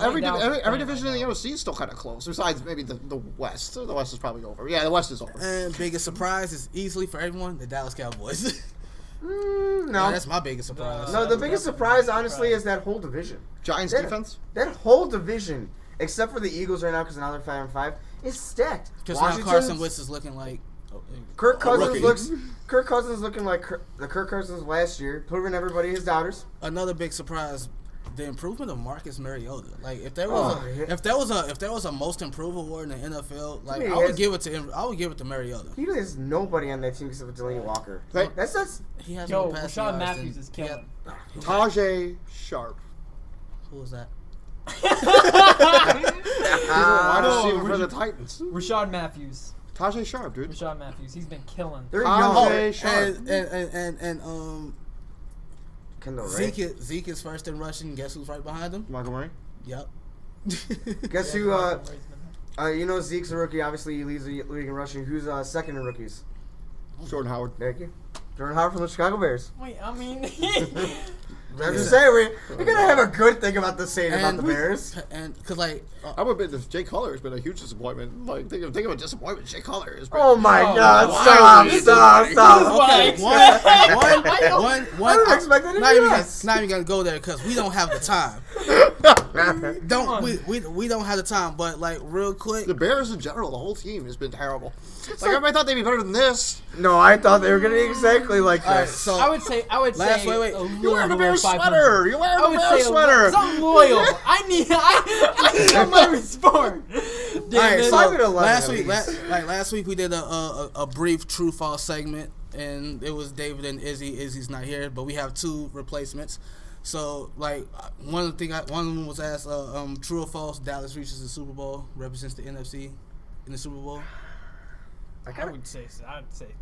every Dallas is every playing division in right the now. NFC is still kind of close. Besides maybe the West. The West is probably over. Yeah, the West is over. And biggest surprise is easily for everyone the Dallas Cowboys. No, That's my biggest surprise. no. The biggest surprise, honestly, is that whole division. Giants That- defense. That whole division, except for the Eagles right now, because now they're 5-5, is stacked. Because now Carson Wentz is looking like Kirk Cousins rookie. looks. Kirk Cousins looking like the Kirk Cousins last year, proving everybody his doubters. another big surprise. The improvement of Marcus Mariota. Like if there was Oh, yeah. if there was a most improved award in the NFL, like Yeah, I would yes. give it to him. I would give it to Mariota. He has nobody on that team except for Delaney Walker. Right. That's He has Yo, more passing Rashad yards Matthews than- is killing. Tajay Sharp. Who was that? Wide no, receiver for Rashad- the Titans. Rashad Matthews. Tajay Sharp, dude. Rashad Matthews. He's been killing. they're Tajay young. Sharp. And Kendall Ray. Zeke is first in rushing. Guess who's right behind him? Michael Murray. Yep. Guess who? You know Zeke's a rookie. Obviously, he leads the league in rushing. Who's second in rookies? Jordan Howard. Thank you. Jordan Howard from the Chicago Bears. Wait, I mean, I'm just saying, we're gonna have a good thing about this saying about And the Bears. And because like I would bet Jay Cutler has been a huge disappointment. Like think of a disappointment. Jay Cutler is. Oh my Oh, God! wow. Stop! what I okay, I don't expect anything less. not even gonna go there because we don't have the time. We don't have the time. But like real quick, The Bears in general, the whole team has been terrible. Like everybody thought they'd be better than this. No, I thought they were gonna be exactly like all right, this. so I would say Last- wait. a You wearing a little Bears 500. sweater. You're wearing I a would Bears say sweater. something loyal. I need somebody with sport. all right, Damn it. so 5-11 last at week, least. last week we did a brief true false segment, and it was David and Izzy. Izzy's not here, but we have two replacements. So like one of them was asked, true or false? Dallas reaches the Super Bowl, represents the NFC in the Super Bowl. I would say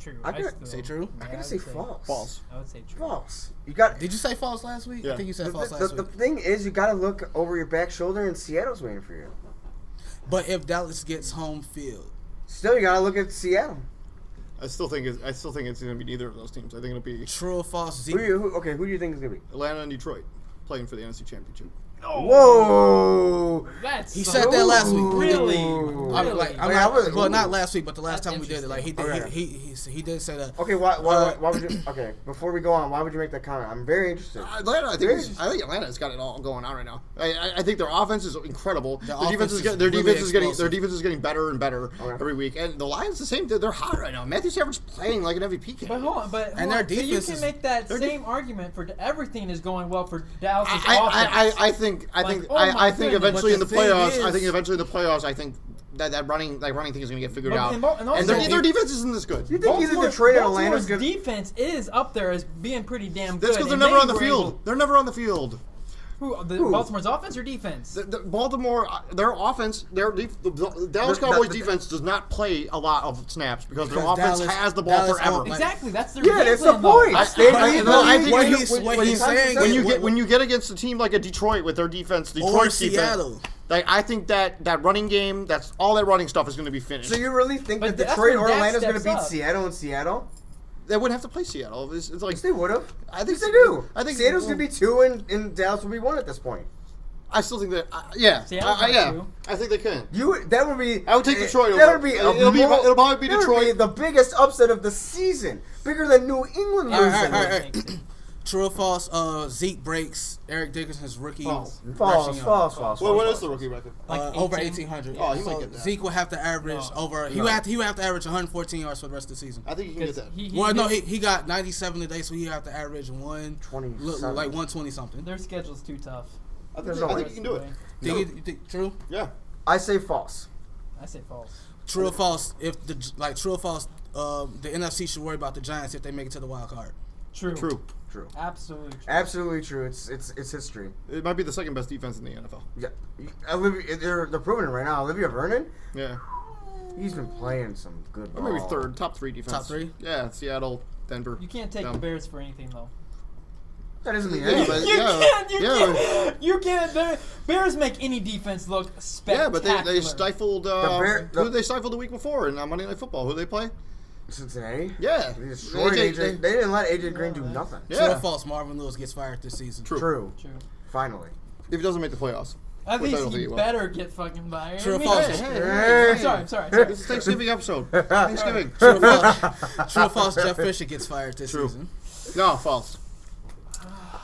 true. I could Say true. I Yeah, gotta would say false. False. I would say true. False. You got. Did you say false last week? Yeah. I think you said false The last week. thing is, you gotta look over your back shoulder, and Seattle's waiting for you. But if Dallas gets home field, Still, you gotta look at Seattle. I still think it's going to be neither of those teams. I think it'll be true or false? Who do you think is gonna be? Atlanta and Detroit playing for the NFC Championship. Whoa! That's He said that last week. Really? Ooh. I'm Really? like, I'm Wait, not, I was- well, not last week, but the last That's time we did it, like he interesting. did, he did say that. Okay, why would you? Okay, before we go on, why would you make that comment? I'm very interested. Atlanta, I think Atlanta's got it all going on right now. I think their offense is incredible. Their defense is offense getting is really their explosive. defense is getting better and better Okay. every week. And the Lions the same. They're hot right now. Matthew Stafford's playing like an MVP But candidate. hold on, And their so you defense can is- make that their same argument for everything is going well for Dallas' offense. I think oh my eventually goodness. in the But the thing playoffs, is- I think that running thing is going to get figured But- out. and also- And their defense isn't this good. You think either Detroit or Atlanta's Baltimore's good? defense is up there as being pretty damn good. That's because they're and never they on the were field. able- They're never on the field. Who? Baltimore's offense or defense? The Baltimore, their offense, the Dallas Cowboys defense does not play a lot of snaps because their Because offense Dallas- has the ball Dallas forever. don't- Exactly, that's their Yeah, game that's the plan, though. point. I think what he's saying when is- you get against a team like a Detroit with their defense, or Detroit's Seattle. defense, like I think that running game, that's all that running stuff is going to be finished. So you really think But that that's Detroit when or Dak Atlanta's going to steps beat up. Seattle in Seattle? They wouldn't have to play Seattle. It's like Yes, they would have. I think Yes, they do. I think Seattle's going to be 2 and Dallas will be 1 at this point. I still think that yeah, Seattle's not yeah. two. I think they can. That would be. I would take Detroit That over. would be. It'll probably be that would Detroit. the biggest upset of the season, bigger than New England All right, losing. all right. True or false? Zeke breaks Eric Dickerson's rookie False. False, rushing yard. false, false. Well, what false. is the rookie record? Like Over 18? 1,800. Oh, he might So get that. Zeke will have to average over. He would have to average 114 yards for the rest of the season. I think you can get that. He got 97 today, so he have to average 27. like 120 something. Their schedule's too tough. I There's think no you way. can do it. You think true? Yeah. I say false. I say false. True or false? If the true or false, the NFC should worry about the Giants if they make it to the wild card. True. True. True. Absolutely true. Absolutely true. It's history. It might be the second best defense in the NFL. Yeah, they're proving it right now. Olivia Vernon, Yeah. he's been playing some good Or ball. maybe third, top 3 defense. Top 3? Yeah, Seattle, Denver. You can't take the Bears for anything, though. That doesn't mean Yeah, anything. but- You can't. Bears make any defense look Yeah, spectacular. but they stifled. Bear- who did they stifle the week before in Monday Night Football? Who did they play? Cincinnati. Yeah. They destroyed AJ. They didn't let AJ Green do nothing. True or Yeah. false? Marvin Lewis gets fired this season. True. True. True. Finally. If he doesn't make the playoffs. At Which I least don't think he he will. better get fucking fired. True or I mean, false? I'm sorry. This is Thanksgiving episode. Thanksgiving. True or false? True or false? Jeff Fisher gets fired this True. season. No, false.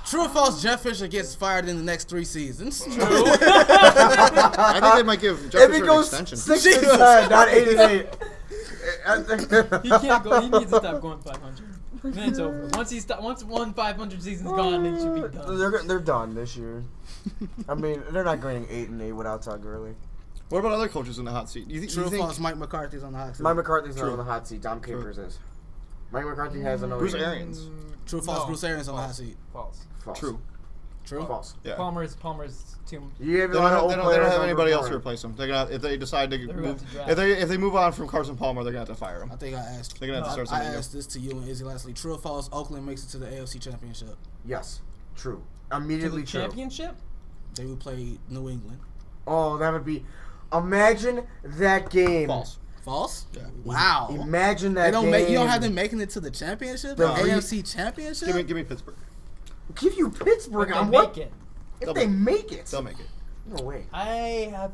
True or false? Jeff Fisher gets fired in the next 3 seasons. I think they might give Jeff If he Fisher an goes extension. 6-10, not 8-8. He can't go. He needs to stop going 500. Then it's over. Once one 500 season's gone, then he should be done. They're done this year. I mean, they're not going 8-8 without Todd Gurley. What about other coaches in the hot seat? You True or think false? Mike McCarthy's on the hot seat. Mike McCarthy's not True. on the hot seat. Dom Capers is. Mike McCarthy has another. Bruce year. Arians? True or false? No. Bruce Arians on the hot False. seat. False. False. True. True. False. Yeah. Palmer's too. You have They a lot of don't, old they don't, players have on anybody the else to board. replace him. They're gonna if they decide to gonna have move, to draft. if they move on from Carson Palmer, they're gonna have to fire him. I think I asked. They're gonna have to I start something new. asked this to you and Izzy lastly. True or false? Oakland makes it to the AFC Championship. Yes. True. To Immediately the true. championship? They would play New England. Oh, that would be. Imagine that game. False. False? Yeah. Wow. Imagine that They don't game. make. You don't have them making it to the championship. The The re- AFC Championship. Give me Pittsburgh. Give you Pittsburgh But they on make what? it. If They'll they make make it. They'll make it. No way. I have.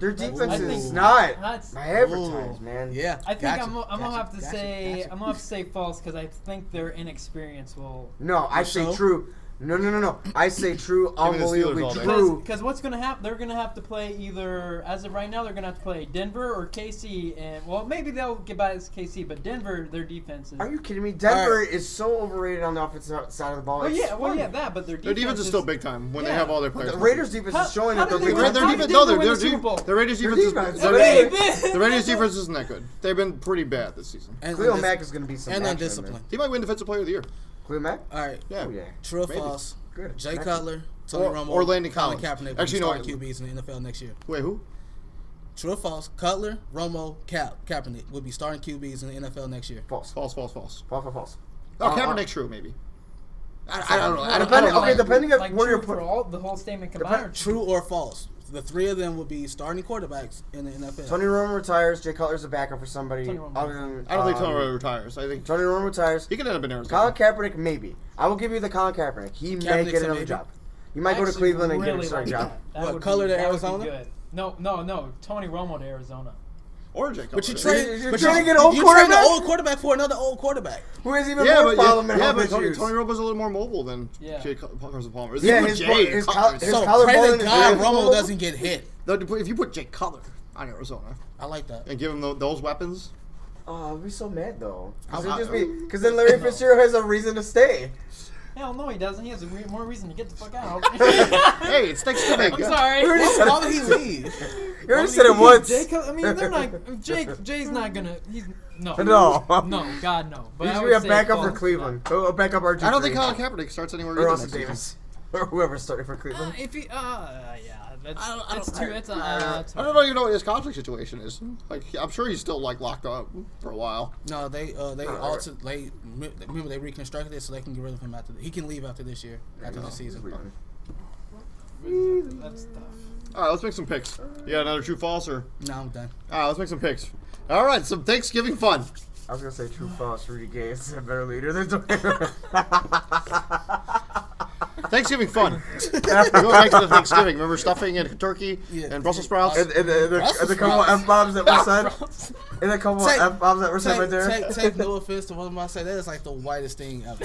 Their that's- defense I is think not that's- advertised, man. Yeah. I think Gotcha, I'm gonna have to gotcha, say gotcha. I'm gonna have to say false because I think their inexperience will. No, I say So? true. No. I say true. me the Steelers all Unbelievably day. true. Because what's gonna happen? They're gonna have to play either as of right now. They're gonna have to play Denver or KC, and well, maybe they'll get by as KC, but Denver, their defense is. Are you kidding me? Denver is so overrated on the offensive side of the ball. Well, It's yeah, funny. that, but their Their defense, defense is still big time when they Yeah. have all their players. The Raiders' defense is showing that how they're did big they time. win? How did Denver win the Super Bowl? The Raiders Their defense defense, is but they- the Raiders defense isn't that good. They've been pretty bad this season. And Cleo undis- Mack is going to be some and action in undisciplined. He might win Defensive Player of the Year. there. Cleo Mack? All right. Yeah. Oh, yeah. True or Maybe. false? Good. Jay Mack- Cutler, Tony Or- Romo, or Landon Colin Collins. Kaepernick. Actually, no. Starting QBs in the NFL next year. Wait, who? True or false? Cutler, Romo, Kaepernick would be starting QBs in the NFL next year. False. False. False. Oh, Kaepernick's true, maybe. I don't know. I don't Depending- know. okay, depending on like where you're true for put. all the whole statement combined. or True or false? The 3 of them would be starting quarterbacks in the NFL. Tony Romo retires. Jay Cutler's a backup for somebody Tony Romo. other than. I don't think Tony Romo retires. I think Tony Romo retires. he could end up in Arizona. Colin Kaepernick, maybe. I will give you the Colin Kaepernick. He may Kaepernick's get a another maybe? job. He might I go to actually Cleveland and get a really starting like job. that. What, would Cutler be- to that would be Arizona? good. No. Tony Romo to Arizona. Or Jay But you Cutler. trade, You're but trying you, to get an old you trade an quarterback? old quarterback for another old quarterback. Who has even Yeah, more problem but and health Tony issues. Romo's a little more mobile than Yeah. Carson Palmer. Yeah, Even his Jay his Cutler. his So collarbone pray to is God very Romo mobile. doesn't get hit. If you put Jay Cutler on Arizona I like that. and give him those weapons, Oh, I'd be so mad though. I- Because then Larry Fitzgerald has a reason to stay. Hell no, he doesn't. He has more reason to get the fuck out. hey, it's Thanksgiving. I'm sorry. Why would he leave? You already said it once. I mean, they're not. Jay's not gonna. He's no. No. No, God no. But He's I gonna would be a say backup for false. Cleveland. A backup RG3. I don't think Colin Kaepernick starts anywhere or either Austin next Davis. season. Or whoever's starting for Cleveland. If he, yeah, that's I don't- too. It's I don't even know what his contract situation is. Like, I'm sure he's still like locked up for a while. No, they altered. Remember they reconstructed it so they can get rid of him after. He can leave after this year, after the season. That's tough. All right, let's make some picks. You got another true false or? No, I'm done. All right, let's make some picks. All right, some Thanksgiving fun. I was gonna say true false. Rudy Gay is a better leader than Thanksgiving fun. We're going back to the Thanksgiving. Remember stuffing and turkey Yeah. and Brussels sprouts? and the couple of F-bombs that were said. And a couple of Take- F-bombs that were said right there. Take no offense to what I'm about to say. That is like the whitest thing ever.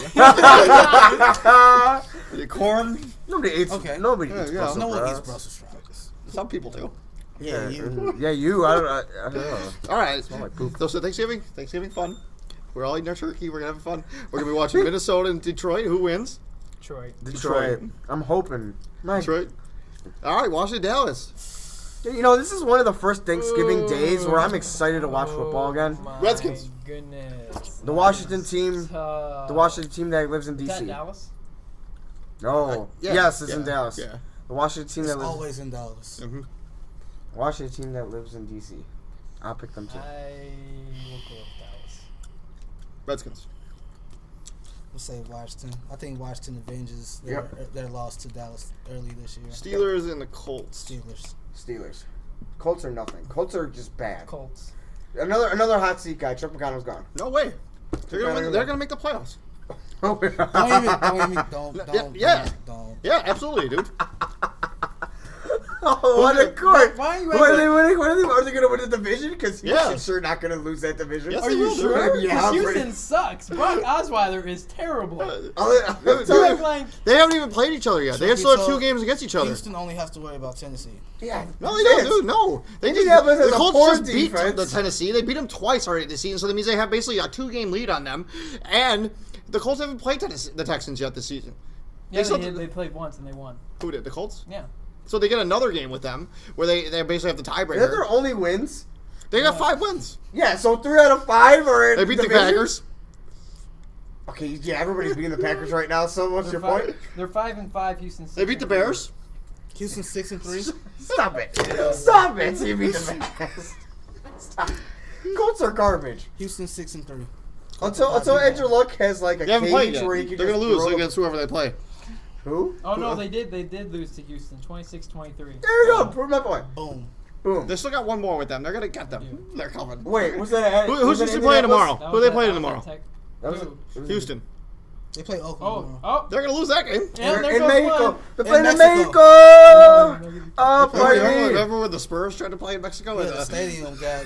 Corn. Nobody eats. Okay. Nobody Yeah, eats yeah. Brussels No one eats sprouts. Brussels sprouts. Some people do. Yeah, you. Yeah, you. I don't know. All right. like poop. So Thanksgiving fun. We're all eating our turkey. We're gonna have fun. We're gonna be watching Minnesota and Detroit. Who wins? Detroit. Detroit. I'm hoping. Detroit. All right, Washington, Dallas. You know, this is one of the first Thanksgiving days where I'm excited to watch football again. My Redskins. Goodness. The Washington team, Uh, the Washington team that lives in is that D.C. Dallas? No, Yeah, yes, it's in yeah, Dallas. Yeah. The Washington team It's that lives, always in Dallas. Mm-hmm. Washington team that lives in D.C. I'll pick them too. I will go with Dallas. Redskins. We'll say Washington. I think Washington avenges their loss to Dallas early this year. Steelers and the Colts. Steelers. Colts are nothing. Colts are just bad. Colts. Another hot seat guy. Chuck McConnell's gone. No way. They're gonna make the playoffs. Don't. Yeah, absolutely, dude. Oh, what a court! Why are you What are they winning? Are they going to win the division? Because Yeah. Houston's sure not going to lose that division. Yes, Are they you will, dude. sure? Yeah, Because I'm Houston pretty- sucks. Brock Osweiler is terrible. I'll You tell act you. like They haven't even played each other yet. They still have 2 games against each other. Houston only has to worry about Tennessee. Yeah. No, they don't, dude. No, they just Indianapolis has the a Colts poor just beat defense. the Tennessee. They beat them twice already this season, so that means they have basically a 2-game lead on them. And the Colts haven't played the Texans yet this season. yeah, still- they played once and they won. Who did? The Colts? Yeah. So they get another game with them where they basically have the They're tiebreaker. their only wins. They got 5 wins. Yeah, so 3 out of 5 are in They beat the division? Packers. Okay, yeah, everybody's beating the Packers right now. So what's your point? They're 5-5. Houston. They beat the Bears. Houston 6-3. Stop it! Stop it! You beat the Packers. Stop. Colts are garbage. Houston 6-3. Until Andrew Luck has like a They haven't played cage yet. where he can They're just gonna lose throw the- against whoever they play. Who? Oh no, they did lose to Houston, 26-23. There you go. Prove my point. Boom. Boom. They still got one more with them. They're gonna get them. They're coming. Wait, was that? Who's was that Houston playing Indianapolis? tomorrow? Who are they playing tomorrow? That was Who? it was- Houston. They play Oakland Oh, tomorrow. oh. They're gonna lose that game. Yeah, They're there in goes Mexico. one. They're playing in Mexico. Mexico. Oh, Remember, buddy. remember when the Spurs tried to play in Mexico? Yeah, And, the stadium got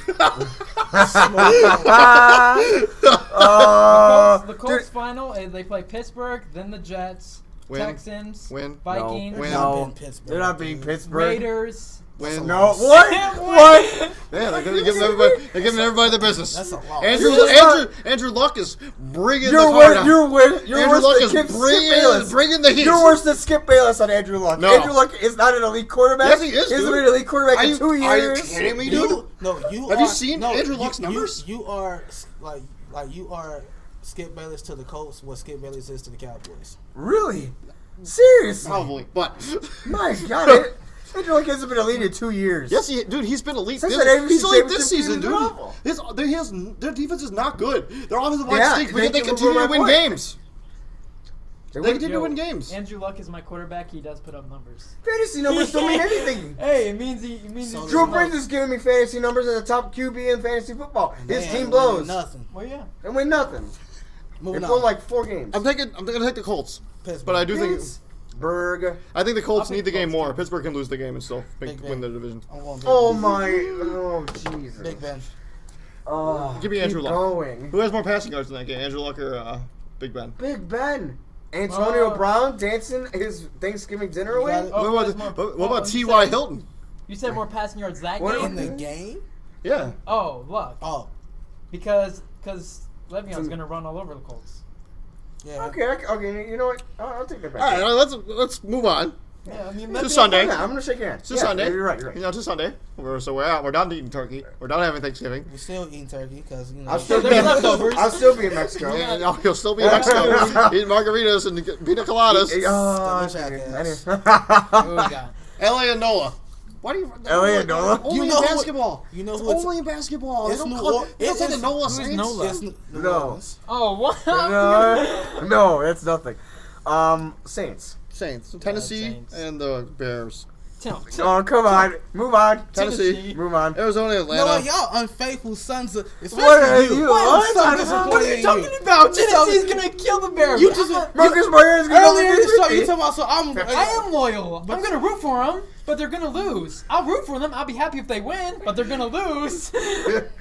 The Colts final, they play Pittsburgh, then the Jets, Win. Texans, Win. Vikings, Win. No, Pittsburgh, they're not beating Pittsburgh. Raiders. Win. No, what? What? Yeah, they're gonna give everybody. They're giving everybody the business. That's a lot. Andrew Luck is bringing the You're car worse. down. You're worse. You're Andrew worse Luck than is Skip Bayless. bringing the heat. You're worse than Skip Bayless on Andrew Luck. No. Andrew Luck is not an elite quarterback. Yes, he is, He's dude. been an elite quarterback Are in you, 2 are you years. kidding me, dude? Have you seen Andrew Luck's numbers? You are like you are Skip Bayless to the Colts what Skip Bayless is to the Cowboys. Really? Seriously? Probably, but My God, Andrew Luck hasn't been elite in 2 years. yes, dude, he's been elite. Since that AFC He's elite this Championship season, game dude. is awful. Their defense is not good. Their offensive line Yeah, stinks, but yet thank they you for continue to my win point. games. They They win continue to win games. Andrew Luck is my quarterback. He does put up numbers. fantasy numbers don't mean anything. Hey, it means he. So Drew Brees is giving me fantasy numbers as the top QB in fantasy football. His They team ain't blows. winning Nothing. Well, yeah. They win nothing. They Moving won on. like 4 games. I'm gonna take the Colts, Pittsburgh. but I do think Pittsburgh. the Colts I'll need the pick game Colts, more. too. Pittsburgh can lose the game and still Big win Ben. the division. I'm going Big Oh Ben. my. Oh Jesus. Big Ben. Oh, Give me Andrew keep Luck. going. Who has more passing yards in that game, Andrew Luck or Big Ben? Big Ben. Antonio Oh. Brown dancing his Thanksgiving dinner You away. got it. Oh, what there's more- about, what about you T.Y. said- Hilton? You said more passing yards that What- game? In the game? Yeah. Oh, Luck. Oh, Because Le'Veon's going to run all over the Colts. yeah. Okay. You know what? I'll take that back. All right, let's move on. Yeah, I mean, It's Le'Veon- Sunday. Yeah, I'm gonna shake your hand. It's just Sunday. You're right. You're right. You know, it's just Sunday. We're out. We're done eating turkey. We're done having Thanksgiving. We're still eating turkey because you know. I'll still There's be. leftovers. I'll still be in Mexico. And you'll still be in Mexico eating margaritas and pina coladas. Oh, Stop okay. the jackass. Who we got? L.A. and NOLA. Why do you? L.A. and NOLA? Only You in know who- basketball. you know It's who it's- only in basketball. They it's don't New call Or- they don't say the it's- NOLA who's Saints. NOLA? It's New No. Orleans. Oh, what? No, that's nothing. Saints. Saints, Tennessee, Saints. and the Bears. Oh, come on. Move on. Tennessee, Move on. Arizona, You know what? Atlanta. Y'all unfaithful sons of. What are Especially you? you. What? I'm so What disappointed What are you in talking about? Tennessee's going to kill the Bears. You just Marcus Mariota's gonna earlier in the show go you 50. talking about so I'm. I am loyal. I'm going to root for them, but they're going to lose. I'll root for them. I'll be happy if they win, but they're going to lose.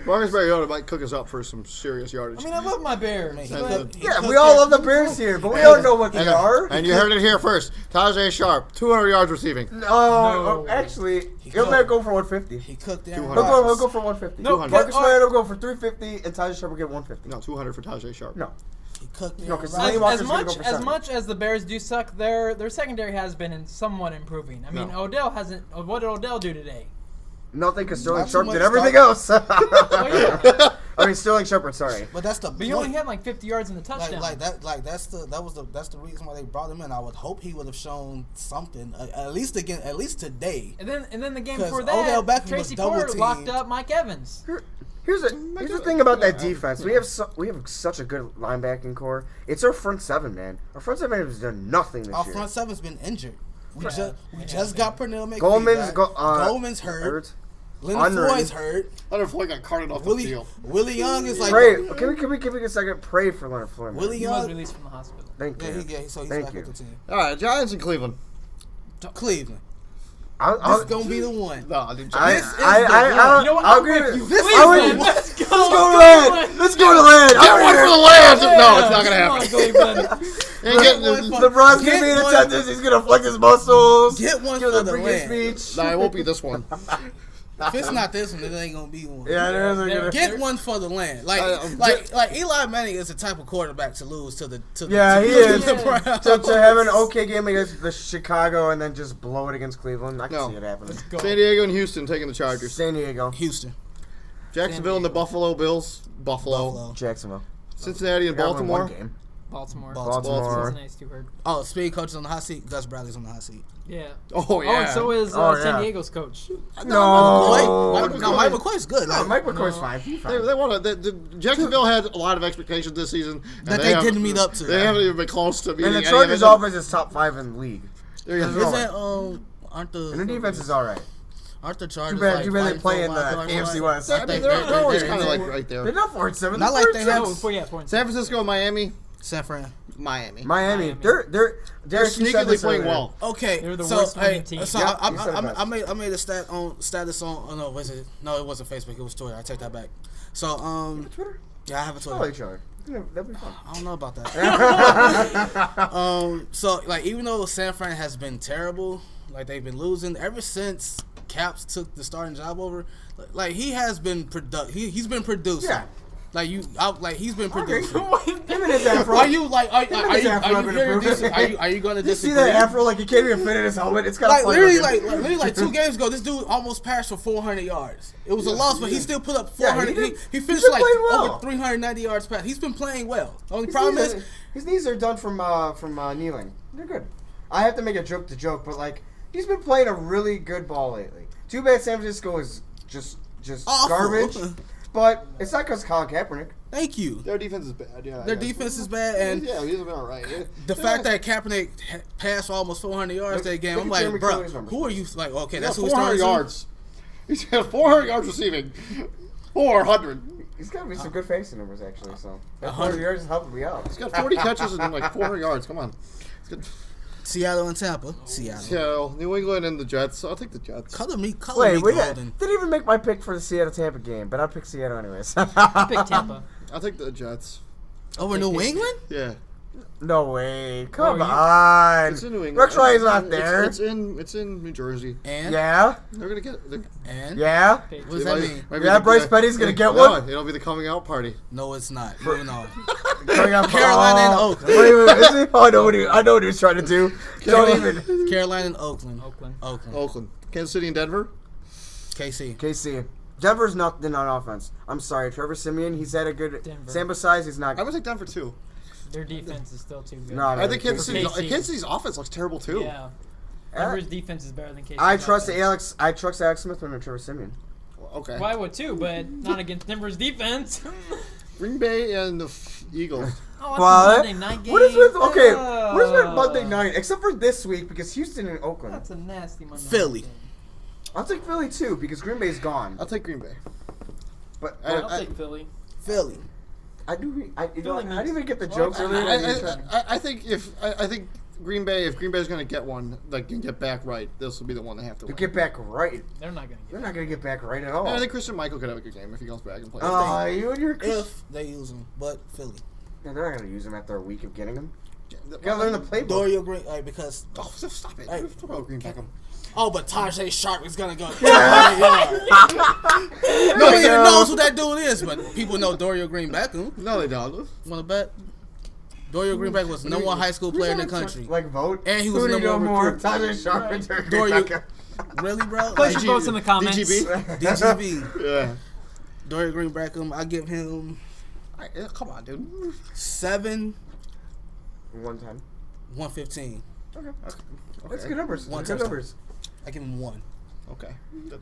Marcus Mariota might cook us up for some serious yardage. I mean, I love my Bears. Man, but- Yeah, we all love the Bears here, but we don't know what they are. and you heard it here first. Tajay Sharp, 200 yards receiving. No, actually, he'll cooked. go for 150. He cooked Aaron 200. He'll go Rodgers. for 150. No, Marcus but- Mariota will go for 350, and Tajay Sharp will get 150. No, 200 for Tajay Sharp. No. He cooked No, Aaron 'cause Rodgers. Lane Walker's As gonna much go for as 70. much as the Bears do suck, their secondary has been somewhat improving. I mean, No. Odell hasn't. What did Odell do today? Nothing, because Sterling Not too Sharp much did everything stuff. else. I mean, Sterling Shepard, sorry. But that's the But he only had like 50 yards in the touchdown. that's the reason why they brought him in. I would hope he would have shown something at least today. And then the game 'Cause before Odell that, Beckham Tracy was double Porter teamed. locked up Mike Evans. Here's the thing about that defense. We have such a good linebacking core. It's our front seven, man. Our front seven has done nothing this Our year. front seven's been injured. We just got Pernell McPhee Goldman's back. Goldman's hurt. Leonard Unreal. Floyd's hurt. Leonard Floyd got carted off the field. Willie Young is like Pray. Can we give me a second? Pray for Leonard Floyd. man. Willie He was Young. released from the hospital. Thank you. So he's Thank back you. with the team. All right, Giants and Cleveland. Cleveland. I'll, This is gonna be the one. No, I think I, Giants. This is I, the I, one. I, You know what? I'll I'm give with it. you. This I would- Cleveland, let's go. Let's go to land. Let's go to land. Get one for the Lambs. No, it's not gonna Come on, happen. Cleveland. And get, one for- LeBron's Get gonna be in one- attendance. He's gonna flex his muscles. Get one Give for the the biggest land. speech. no, it won't be this one. If it's not this one, it ain't gonna be one. Yeah, there is a good. Get one for the land. Like Eli Manning is the type of quarterback to lose to the Yeah, he to is. the Browns. To have an okay game against the Chicago and then just blow it against Cleveland, I can No. see it happening. Go. San Diego and Houston taking the Chargers. San Diego, Houston, Jacksonville and the Buffalo Bills. Buffalo. Jacksonville, Cincinnati and They only won Baltimore. one game. Baltimore. Baltimore. Cincinnati's too hurt. Oh, speed coach is on the hot seat. Gus Bradley's on the hot seat. Yeah. Oh yeah. and so is Oh, San yeah. Diego's coach. No, Mike McCoy's good. No, Like, Mike McCoy's fine. He's They fine. want to. Jacksonville had a lot of expectations this season and That they didn't meet up to. They haven't even been close to meeting And the any Chargers of it. offense is top 5 in the league. There you Is go. isn't aren't the And the defense is alright. aren't the Chargers Too bad like they fighting play for in a the wild card AFC spot? West. I mean, they're always kind of like right They're there. not 4-7. Not like they have- Yeah, San Francisco, Miami, San Fran. Miami. Miami. Miami. They're They're Derek, you said sneakily this playing earlier. well. Okay, They're the so worst winning hey, team. so Yep, I, you said it best. I made a status on. Oh no, was it? No, it wasn't Facebook. It was Twitter. I take that back. So Twitter? yeah, I have a Twitter. Follow each other. Yeah, that'd be fun. I don't know about that. So like, even though San Fran has been terrible, like they've been losing ever since Caps took the starting job over. Like he has been he's been producing. Yeah. Like he's been Okay. producing. Him and his afro. Are you like are Him and his afro have you been hearing improving. this? Are you going to You see disagree? that afro? Like he can't even fit in his helmet. It's kind of Like funny. literally, like 2 games ago, this dude almost passed for 400 yards. It was a loss, but he still put up Yeah, 400. he did. he He's finished been like playing well. over 390 yards pass. He's been playing well. The only His problem knees is are- his knees are done from kneeling. They're good. I have to make a joke to joke, but like he's been playing a really good ball lately. Too bad San Francisco is just Awful. garbage. But it's not because Colin Kaepernick. thank you. Their defense is bad. Yeah. Their defense is bad, and Yeah, he's been all right. the fact that Kaepernick passed for almost 400 yards that game, Look I'm at like, Jeremy bro, Kelly's numbers. who are you? Like, okay, that's That's who he's 400 throwing to? yards. He's got 400 yards receiving. 400. He's got to be some good fantasy numbers actually. So that 100 100 yards is helping me out. He's got 40 catches and like 400 yards. Come on. It's good. Seattle and Tampa. Seattle. Seattle, New England, and the Jets. I'll take the Jets. Color me Wait, golden. didn't even make my pick for the Seattle Tampa game, but I'll pick Seattle anyways. I picked Tampa. I'll take the Jets. Over New England? Yeah. No way! Come you- on! It's in New England. Rex Ryan's not there. It's in New Jersey. And Yeah, They're gonna get. and yeah. what does that mean? Yeah, Bryce Petty's gonna get No, one. it'll be the coming out party. No, it's not. Moving on. Carolina and Oakland. Wait, is he? Oh, I know what he was trying to do. Don't even. Carolina and Oakland. Oakland. Oakland, Kansas City, and Denver. KC. KC. Denver's nothing on offense. I'm sorry, Trevor Siemian. He's had a good Denver. sample size. He's not. I would take Denver too. Their defense is still too good. No, I think Kansas KC. City's offense looks terrible too. Yeah. Denver's defense is better than KC's I trust offense. Alex Smith over Trevor Siemian. Okay. Well, I would too, but not against Denver's defense. Green Bay and the Eagles. Oh, that's Well, a Monday night game. What is with what is with Monday night? Except for this week because Houston and Oakland. That's a nasty Monday Philly. night game. I'll take Philly too because Green Bay's gone. I'll take Green Bay. But I'll take Philly. Philly. I do. I Philly didn't even get the makes- jokes I- earlier. I think I think Green Bay, if Green Bay's going to get one, like can get back right, this will be the one they have to To win. get back right. They're not gonna They're get. not gonna get back right at all. I think Christian Michael could have a good game if he comes back and plays. You and your If they use them, but Philly. Yeah, they're not gonna use him after a week of getting him. You gotta learn the playbook. Dorial Green, like, because Oh, stop it! Hey. Throw Green Beckham. but Tajay Sharp is gonna go. No one even knows who that dude is, but people know Dorial Green Beckham. No, they don't. Want to bet? Dorial Green Beckham was the number one high school player in the country. Like vote. And he was Who do you number know one more? recruit. Tajay Sharp and Derrick Dorial, Beckham. Really, bro? Place Like, your votes in the comments. DGB? DGB. Yeah. Dorian Green Beckham. I give him Come on, dude. 7, 110. 115. Okay. Okay. That's good numbers. One That's good touchdown. numbers. I give him 1. Okay.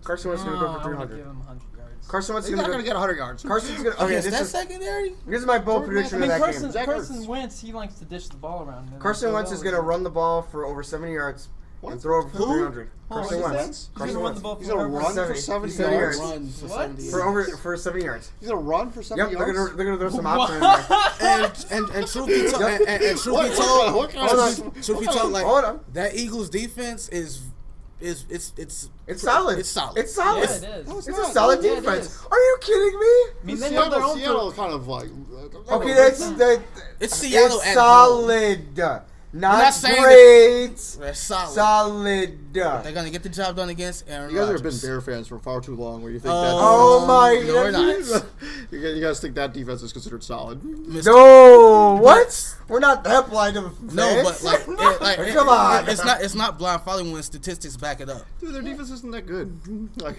Carson Wentz is going to go for I wanna 300. give him 100 yards. Carson Wentz is He's going not to going to get 100 yards. Carson's going to. Okay, Against this that is secondary? my bold Jordan prediction I of mean, that game. Carson Wentz, he likes to dish the ball around. Carson Wentz is going to run the ball for over 70 yards and throw over for Who? 300. Carson What's Wentz. that? He's Carson gonna run Wentz. the ball He's going to run for 70 70 yards? yards. Run for What? 70 For yards. over 70 yards. He's going to run for 70 Yep, yards? they're gonna throw some options in there. And truth be told, and truth be told, What kind Hold of- on. truth be told, like Hold on. that Eagles defense is It's solid. It's solid. It's solid. Yeah, it is. No, It's not. a solid Yeah, it defense. is. Are you kidding me? I mean, they held their own Seattle for. kind of like... Okay, that. It's Seattle It's at solid. Not not saying great. They're solid. Solid. They're gonna get the job done against Aaron You guys have Rodgers. been Bear fans for far too long where you think Oh my No, we're goodness. not. You guys think that defense is considered solid. No, what? We're not that blind of fans. No, but Come on. It's not blind following when statistics back it up. Dude, their defense isn't that good. Like,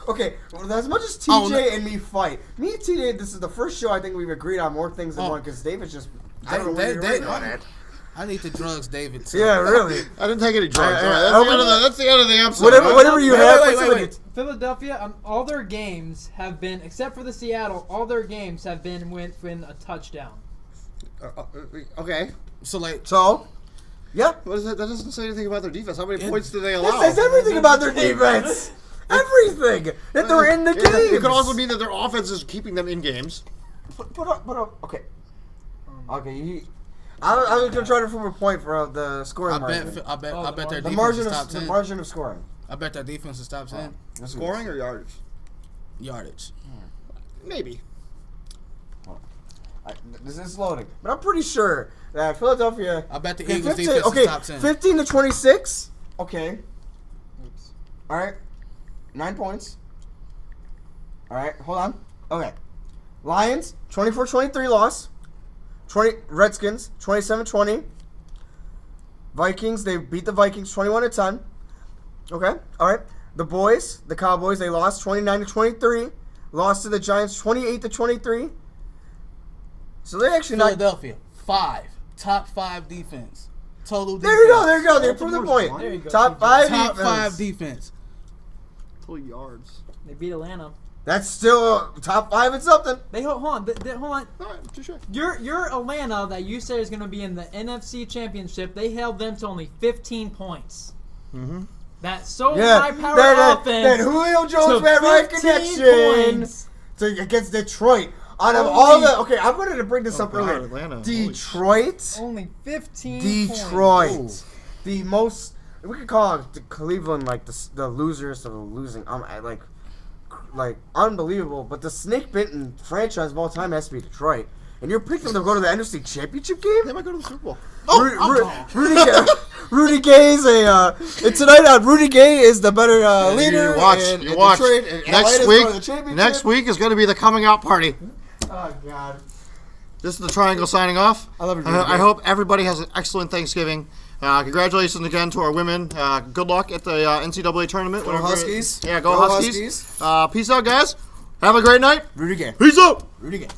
Okay, well, as much as TJ Oh, no. and me fight, me and TJ, this is the first show I think we've agreed on more things than Oh. one because David's just. I- I don't know they- what they- you're on it. I need the drugs, David. too. Yeah, really. I didn't take any drugs. I- All right, I- that's the end of the episode. Whatever you Wait, have. wait, put wait, some- wait. Philadelphia, all their games have been, except for the Seattle, all their games have been within a touchdown. Okay. So like, So, yeah. What is that? That doesn't say anything about their defense. How many It- points do they That allow? says everything about their defense. Everything that they're in the game. It could also mean that their offense is keeping them in games. Put up. Okay. Okay. I was gonna try to prove a point for the scoring I margin. bet Oh, their the The defense margin is top of the 10. margin of scoring. I bet their defense is top 10 Scoring or yardage? yardage. Maybe. This is loading, but I'm pretty sure that Philadelphia. I bet the Okay, Eagles 15 defense okay, is top 10. 15 to 26. Okay. Oops. All right. 9 points. All right. Hold on. Okay. Lions 24-23 loss. Redskins 27-20. Vikings, they beat the Vikings 21-10. Okay. All right. The boys, the Cowboys, they lost 29-23. Lost to the Giants 28-23. So they actually not. Philadelphia, top 5 defense. Total defense. There you go. They proved the point. There you go. Top 5 Top defense. 5 defense. Total yards. They beat Atlanta. That's still top 5 and something. They hold on. Hold on. All right, touche. Your Atlanta that you said is going to be in the NFC Championship. They held them to only 15 points. Mm-hmm. That so Yeah, high-powered that offense. Julio Jones to Matt Ryan 15 connection points. against Detroit. Out of Only- all the I wanted to bring this up God, earlier. Atlanta. Holy Detroit, Only 15 Detroit, points. the most we could call the Cleveland like the losers of the losing. Like unbelievable. But the snake bitten franchise of all time has to be Detroit. And you're picking them to go to the NFC Championship game? They might go to the Super Bowl. Rudy Gay is and tonight on Rudy Gay is the better leader. You watch. and Next Detroit, and Atlanta's going to the week. championship. Next week is going to be the coming out party. Oh God. This is the Triangle signing off. I love you, I Rudy. hope everybody has an excellent Thanksgiving. Congratulations again to our women. Good luck at the NCAA tournament. Go Whenever- Huskies. Yeah, go Go Huskies. Huskies. Peace out, guys. Have a great night. Rudy Gay. Peace out. Rudy Gay.